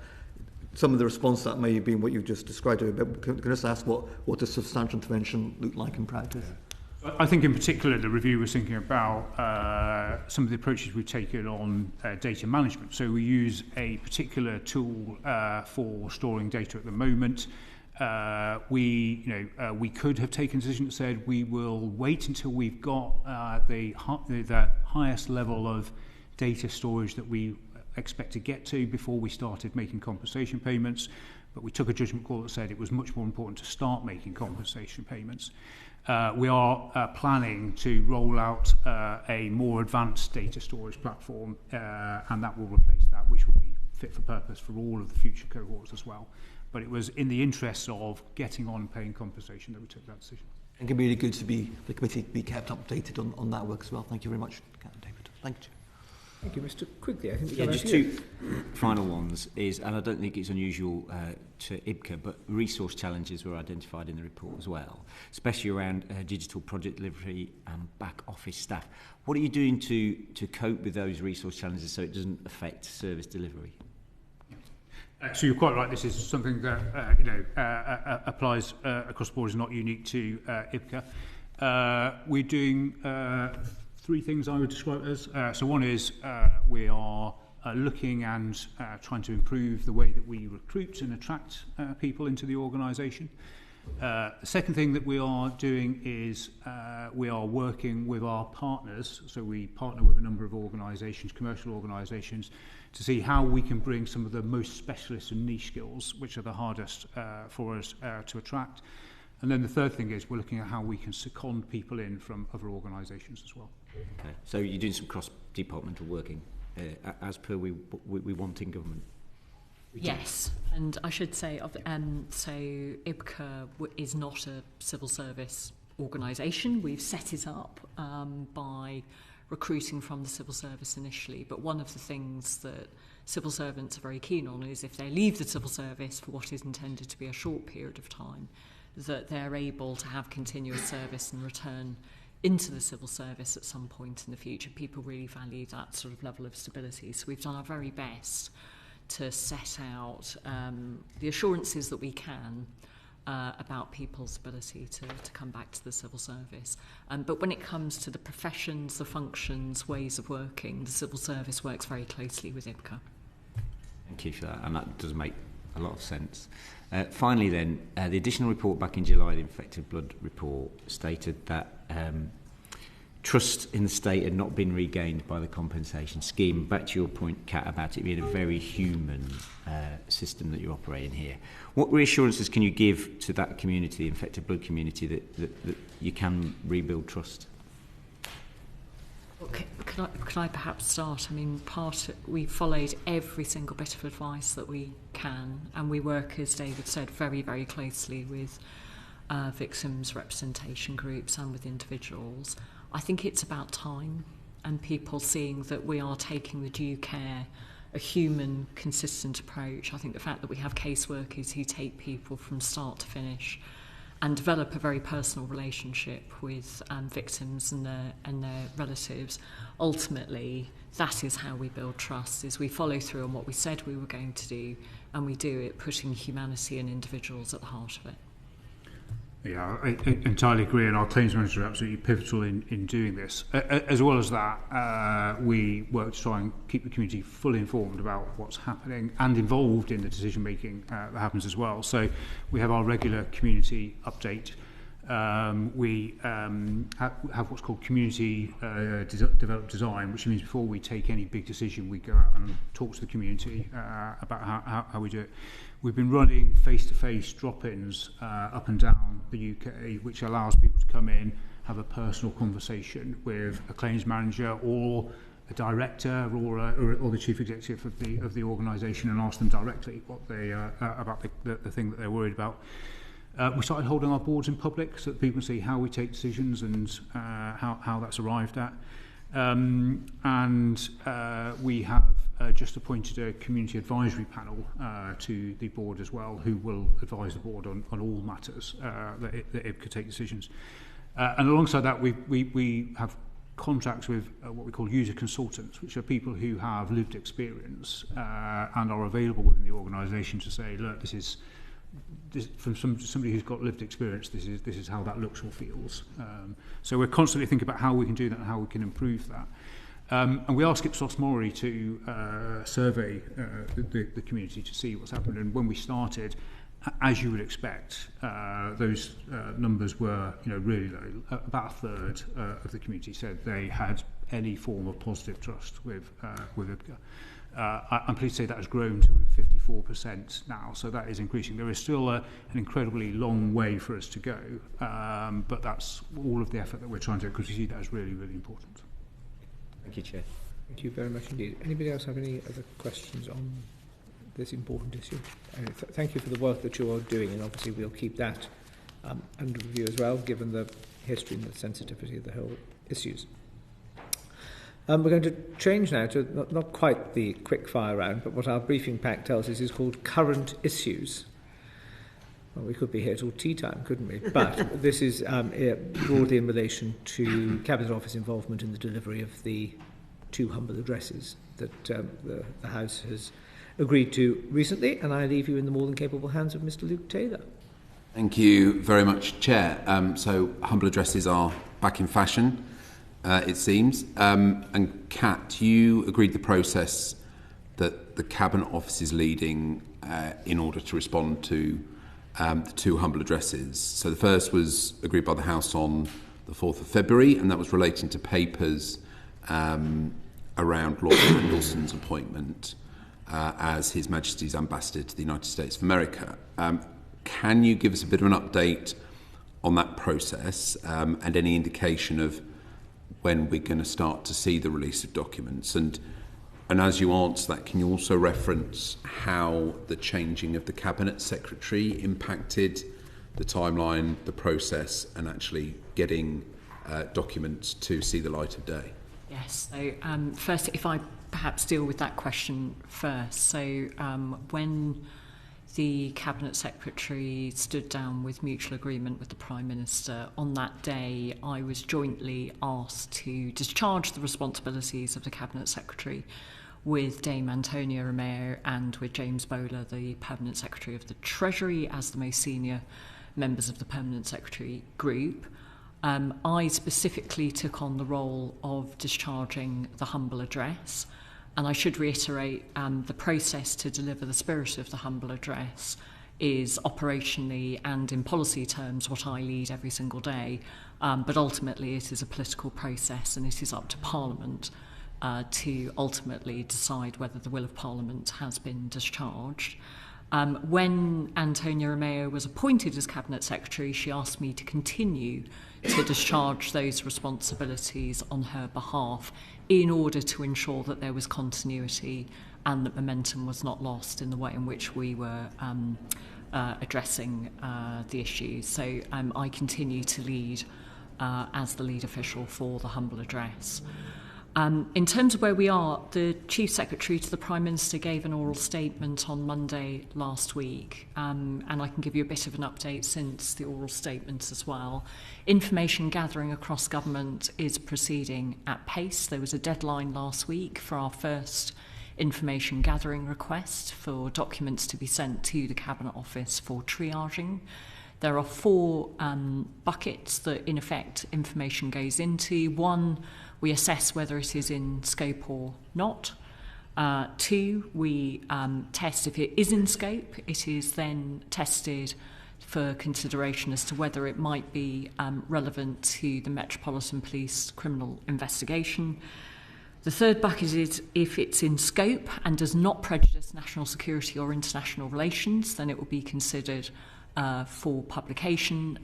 some of the response to that may have been what you've just described, but can I just ask what does substantial intervention look like in practice? I think in particular the review was thinking about some of the approaches we've taken on data management. So we use a particular tool for storing data at the moment. We could have taken a decision that said we will wait until we've got the highest level of data storage that we expect to get to before we started making compensation payments. But we took a judgment call that said it was much more important to start making compensation payments. We are planning to roll out a more advanced data storage platform, and that will replace that, which will be fit for purpose for all of the future cohorts as well. But it was in the interest of getting on paying compensation that we took that decision. And it can be really good to be the committee to be kept updated on that work as well. Thank you very much, David. Thank you. Thank you, Mr. Quigley. I think just two final ones is, and I don't think it's unusual to IPCA, but resource challenges were identified in the report as well, especially around digital project delivery and back office staff. What are you doing to cope with those resource challenges so it doesn't affect service delivery? So you're quite right. This is something that applies across the board. Is not unique to IPCA. We're doing three things I would describe as. So one is we are looking and trying to improve the way that we recruit and attract people into the organisation. The second thing that we are doing is we are working with our partners. So we partner with a number of organisations, commercial organisations, to see how we can bring some of the most specialist and niche skills, which are the hardest for us to attract. And then the third thing is we're looking at how we can second people in from other organisations as well. Okay. So you're doing some cross-departmental working as per we want in government? Yes, and I should say, so IPCA is not a civil service organisation. We've set it up by recruiting from the civil service initially, but one of the things that civil servants are very keen on is if they leave the civil service for what is intended to be a short period of time, that they're able to have continuous service and return into the civil service at some point in the future. People really value that sort of level of stability. So we've done our very best to set out the assurances that we can about people's ability to come back to the civil service. But when it comes to the professions, the functions, ways of working, the civil service works very closely with IBCA. Thank you for that, and that does make a lot of sense. Finally then, the additional report back in July, the Infected Blood report, stated that trust in the state had not been regained by the compensation scheme. Back to your point, Kat, about it being a very human system that you're operating here. What reassurances can you give to that community, the Infected Blood community, that you can rebuild trust? Could I perhaps start? I mean, we followed every single bit of advice that we can, and we work, as David said, very, very closely with victims' representation groups and with individuals. I think it's about time and people seeing that we are taking the due care, a human, consistent approach. I think the fact that we have caseworkers who take people from start to finish and develop a very personal relationship with victims and their relatives, ultimately that is how we build trust, is we follow through on what we said we were going to do, and we do it putting humanity and individuals at the heart of it. Yeah, I entirely agree, and our claims managers are absolutely pivotal in doing this. As well as that, we work to try and keep the community fully informed about what's happening and involved in the decision-making that happens as well. So we have our regular community update. We have what's called community developed design, which means before we take any big decision, we go out and talk to the community about how we do it. We've been running face-to-face drop-ins up and down the UK, which allows people to come in, have a personal conversation with a claims manager or a director or the chief executive of the organisation, and ask them directly what they about the thing that they're worried about. We started holding our boards in public so that people can see how we take decisions and how that's arrived at. We have just appointed a community advisory panel to the board as well, who will advise the board on all matters that it could take decisions. And alongside that, we have contracts with what we call user consultants, which are people who have lived experience and are available within the organisation to say, look, this is from somebody who's got lived experience, this is how that looks or feels. So we're constantly thinking about how we can do that and how we can improve that. And we asked Ipsos Mori to survey the community to see what's happened. And when we started, as you would expect, those numbers were really low. About a third of the community said they had any form of positive trust with IBCA. I'm pleased to say that has grown to 54% now, so that is increasing. There is still an incredibly long way for us to go, but that's all of the effort that we're trying to do, because we see that as really, really important. Thank you, Chair. Thank you very much indeed. Anybody else have any other questions on this important issue? Thank you for the work that you're doing, and obviously we'll keep that under review as well, given the history and the sensitivity of the whole issues. We're going to change now to not quite the quick fire round, but what our briefing pack tells us is called current issues. Well, we could be here till tea time, couldn't we? But this is broadly in relation to Cabinet Office involvement in the delivery of the 2 humble addresses that the House has agreed to recently, and I leave you in the more than capable hands of Mr. Luke Taylor. Thank you very much, Chair. So humble addresses are back in fashion. It seems. And Kat, you agreed the process that the Cabinet Office is leading in order to respond to the 2 humble addresses. So the first was agreed by the House on the 4th of February, and that was relating to papers around Lord Mendelssohn's appointment as His Majesty's Ambassador to the United States of America. Can you give us a bit of an update on that process and any indication of when we're going to start to see the release of documents? And as you answer that, can you also reference how the changing of the Cabinet Secretary impacted the timeline, the process, and actually getting documents to see the light of day? Yes. So first, if I perhaps deal with that question first. So when the Cabinet Secretary stood down with mutual agreement with the Prime Minister, on that day I was jointly asked to discharge the responsibilities of the Cabinet Secretary with Dame Antonia Romeo and with James Bowler, the Permanent Secretary of the Treasury, as the most senior members of the Permanent Secretary group. I specifically took on the role of discharging the humble address. And I should reiterate, the process to deliver the spirit of the humble address is operationally and in policy terms what I lead every single day. But ultimately it is a political process, and it is up to Parliament to ultimately decide whether the will of Parliament has been discharged. When Antonia Romeo was appointed as Cabinet Secretary, she asked me to continue to discharge those responsibilities on her behalf in order to ensure that there was continuity and that momentum was not lost in the way in which we were addressing the issues. So I continue to lead as the lead official for the humble address. In terms of where we are, the Chief Secretary to the Prime Minister gave an oral statement on Monday last week, and I can give you a bit of an update since the oral statement as well. Information gathering across government is proceeding at pace. There was a deadline last week for our first information gathering request for documents to be sent to the Cabinet Office for triaging. There are 4 buckets that, in effect, information goes into. 1, we assess whether it is in scope or not. 2, we test if it is in scope. It is then tested for consideration as to whether it might be relevant to the Metropolitan Police criminal investigation. The 3rd bucket is if it's in scope and does not prejudice national security or international relations, then it will be considered for publication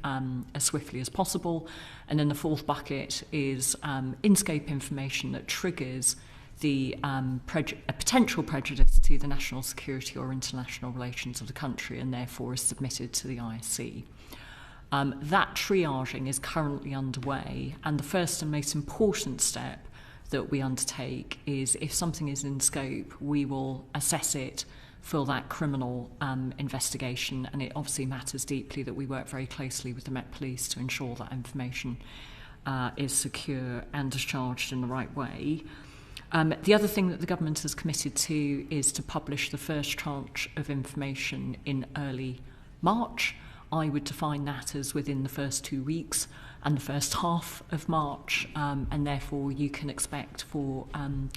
as swiftly as possible. And then the 4th bucket is in-scope information that triggers the a potential prejudice to the national security or international relations of the country and therefore is submitted to the ISC. That triaging is currently underway, and the first and most important step that we undertake is if something is in scope, we will assess it for that criminal investigation, and it obviously matters deeply that we work very closely with the Met Police to ensure that information is secure and discharged in the right way. The other thing that the government has committed to is to publish the first tranche of information in early March. I would define that as within the first 2 weeks and the first half of March, and therefore you can expect for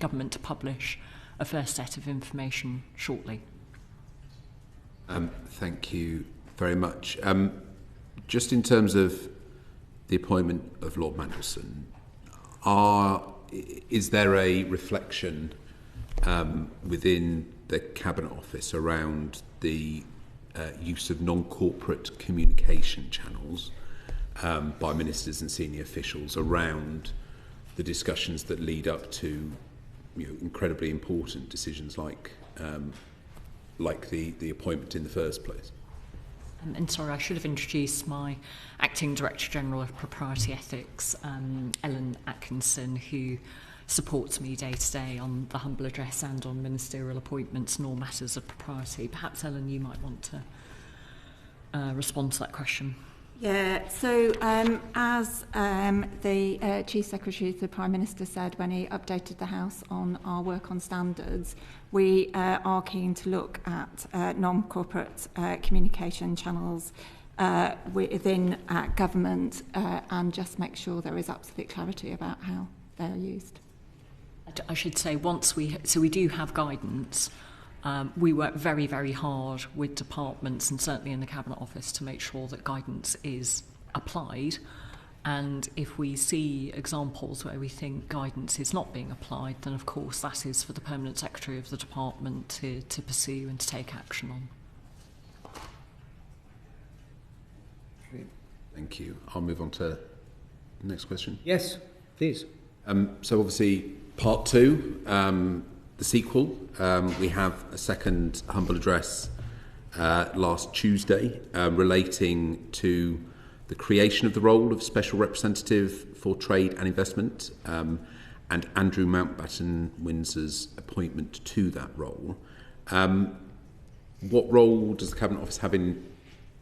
government to publish a first set of information shortly. Thank you very much. Just in terms of the appointment of Lord Mandelson, is there a reflection within the Cabinet Office around the use of non-corporate communication channels by ministers and senior officials around the discussions that lead up to incredibly important decisions like the appointment in the first place? And sorry, I should have introduced my Acting Director General of Propriety Ethics, Ellen Atkinson, who supports me day to day on the humble address and on ministerial appointments and all matters of propriety. Perhaps, Ellen, you might want to respond to that question. Yeah, so as the Chief Secretary to the Prime Minister said when he updated the House on our work on standards, we are keen to look at non-corporate communication channels within government and just make sure there is absolute clarity about how they're used. I should say we do have guidance. We work very, very hard with departments and certainly in the Cabinet Office to make sure that guidance is applied. And if we see examples where we think guidance is not being applied, then of course that is for the Permanent Secretary of the department to pursue and to take action on. Thank you. I'll move on to the next question. Yes, please. So obviously part 2, the sequel. We have a second humble address last Tuesday relating to the creation of the role of Special Representative for Trade and Investment and Andrew Mountbatten Windsor's appointment to that role. What role does the Cabinet Office have in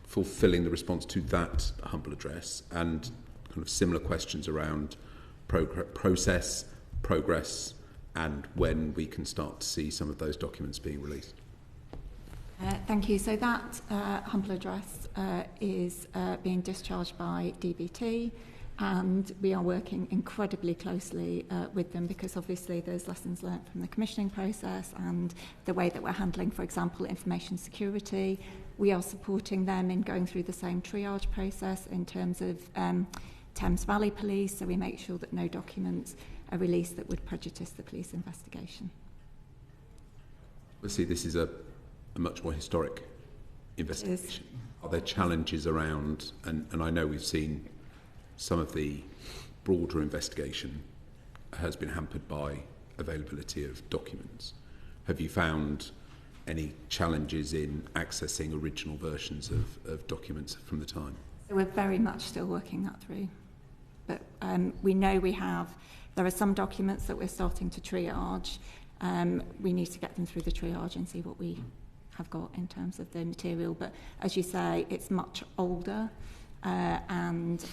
fulfilling the response to that humble address, and kind of similar questions around process, progress, and when we can start to see some of those documents being released? Thank you. So that humble address is being discharged by DBT, and we are working incredibly closely with them, because obviously there's lessons learned from the commissioning process and the way that we're handling, for example, information security. We are supporting them in going through the same triage process in terms of Thames Valley Police, so we make sure that no documents are released that would prejudice the police investigation. Obviously, this is a much more historic investigation. Are there challenges around, and I know we've seen some of the broader investigation has been hampered by availability of documents. Have you found any challenges in accessing original versions of documents from the time? So we're very much still working that through. But we know there are some documents that we're starting to triage. We need to get them through the triage and see what we have got in terms of the material. But as you say, it's much older, and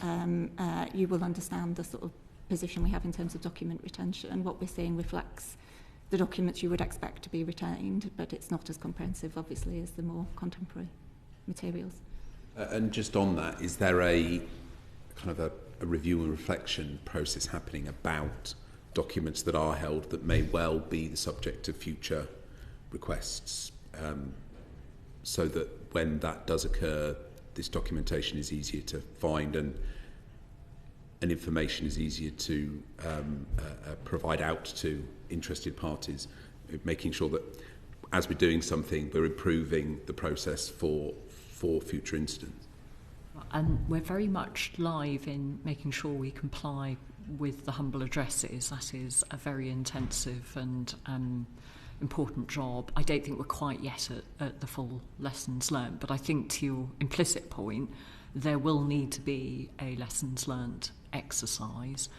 you will understand the sort of position we have in terms of document retention. What we're seeing reflects the documents you would expect to be retained, but it's not as comprehensive, obviously, as the more contemporary materials. And just on that, is there a kind of a review and reflection process happening about documents that are held that may well be the subject of future requests, so that when that does occur, this documentation is easier to find and information is easier to provide out to interested parties, making sure that as we're doing something, we're improving the process for future incidents? And we're very much live in making sure we comply with the humble addresses. That is a very intensive and important job. I don't think we're quite yet at the full lessons learned, but I think to your implicit point, there will need to be a lessons learned exercise.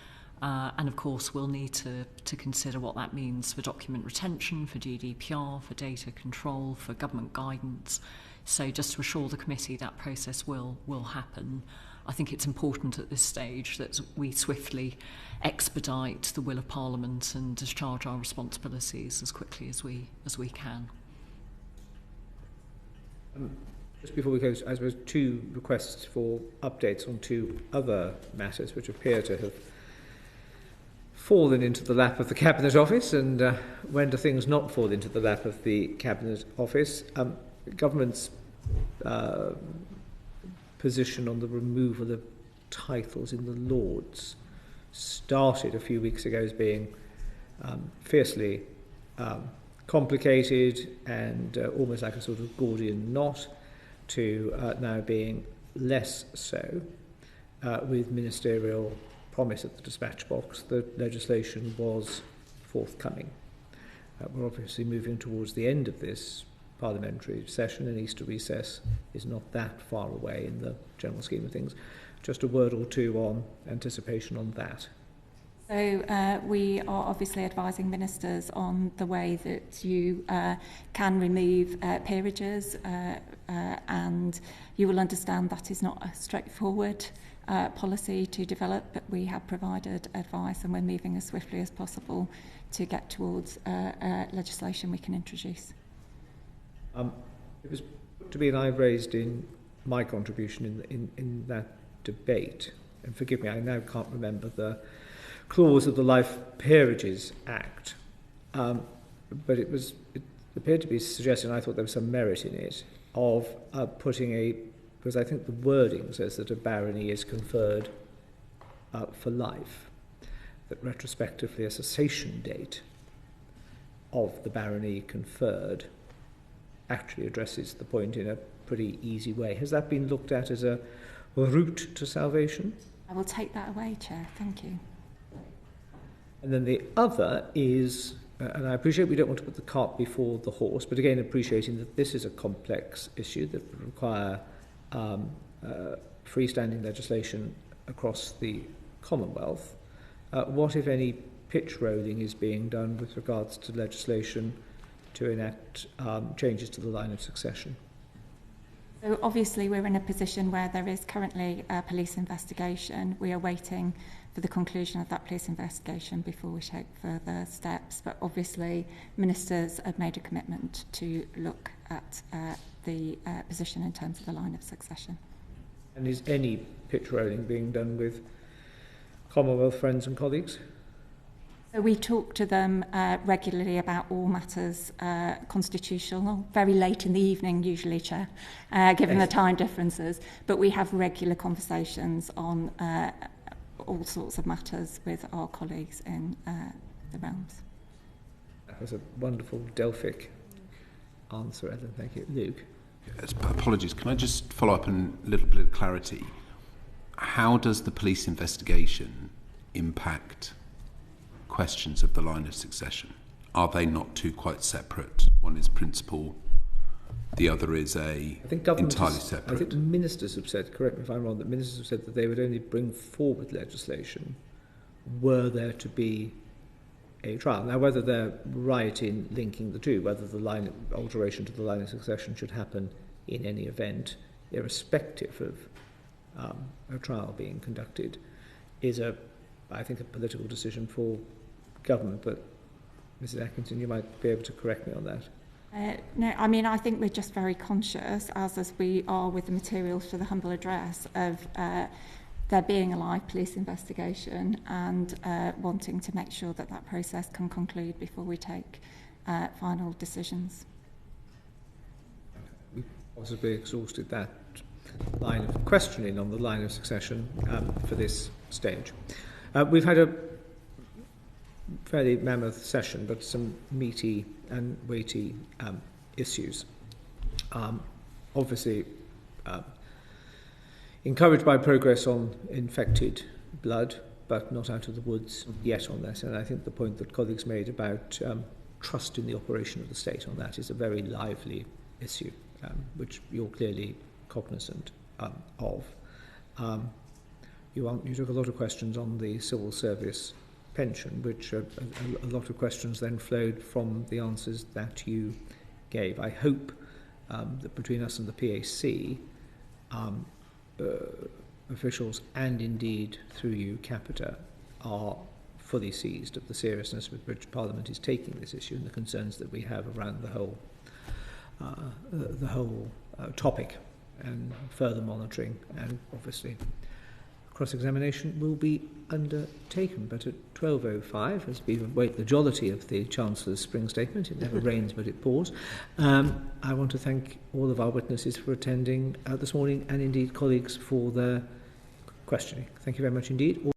And of course, we'll need to consider what that means for document retention, for GDPR, for data control, for government guidance. So just to assure the committee that process will happen. I think it's important at this stage that we swiftly expedite the will of Parliament and discharge our responsibilities as quickly as we can. Just before we go, I suppose two requests for updates on two other matters which appear to have fallen into the lap of the Cabinet Office, and when do things not fall into the lap of the Cabinet Office? Government's position on the removal of titles in the Lords started a few weeks ago as being fiercely complicated and almost like a sort of Gordian knot, to now being less so, with ministerial promise at the dispatch box that legislation was forthcoming. We're obviously moving towards the end of this parliamentary session, and Easter recess is not that far away in the general scheme of things. Just a word or two on anticipation on that. So we are obviously advising ministers on the way that you can remove peerages, and you will understand that is not a straightforward policy to develop, but we have provided advice and we're moving as swiftly as possible to get towards legislation we can introduce. It was to be, and I raised in my contribution in that debate, and forgive me, I now can't remember the clause of the Life Peerages Act, but it appeared to be suggesting, I thought there was some merit in it, of putting because I think the wording says that a barony is conferred for life, that retrospectively a cessation date of the barony conferred actually addresses the point in a pretty easy way. Has that been looked at as a route to salvation? I will take that away, Chair. Thank you. And then the other is and I appreciate we don't want to put the cart before the horse, but again appreciating that this is a complex issue that would require freestanding legislation across the Commonwealth. What, if any, pitch rolling is being done with regards to legislation to enact changes to the line of succession? So obviously we're in a position where there is currently a police investigation. We are waiting for the conclusion of that police investigation before we take further steps. But obviously ministers have made a commitment to look at the position in terms of the line of succession. And is any pitch rolling being done with Commonwealth friends and colleagues? So we talk to them regularly about all matters constitutional, very late in the evening usually, Chair, given the time differences. But we have regular conversations on all sorts of matters with our colleagues in the realms. That was a wonderful Delphic answer, Ellen. Thank you. Luke? Yes, apologies. Can I just follow up on a little bit of clarity? How does the police investigation impact questions of the line of succession? Are they not two quite separate? One is principal, the other is entirely separate. I think ministers have said, correct me if I'm wrong, that ministers have said that they would only bring forward legislation were there to be a trial. Now, whether they're right in linking the two, whether the alteration to the line of succession should happen in any event, irrespective of a trial being conducted, is I think a political decision for government. But Mrs. Atkinson, you might be able to correct me on that. No, I mean, I think we're just very conscious, as we are with the materials for the humble address, of there being a live police investigation and wanting to make sure that that process can conclude before we take final decisions. We've possibly exhausted that line of questioning on the line of succession for this stage. We've had a fairly mammoth session, but some meaty and weighty issues. Obviously, encouraged by progress on infected blood, but not out of the woods yet on this. And I think the point that colleagues made about trust in the operation of the state on that is a very lively issue, which you're clearly cognizant of. You took a lot of questions on the civil service pension, which a lot of questions then flowed from the answers that you gave. I hope that between us and the PAC, officials and indeed through you, Capita, are fully seized of the seriousness with which Parliament is taking this issue and the concerns that we have around the whole topic, and further monitoring and obviously cross-examination will be undertaken. But at 12:05, as we await the jollity of the Chancellor's spring statement, it never rains but it pours, I want to thank all of our witnesses for attending this morning, and indeed colleagues for their questioning. Thank you very much indeed.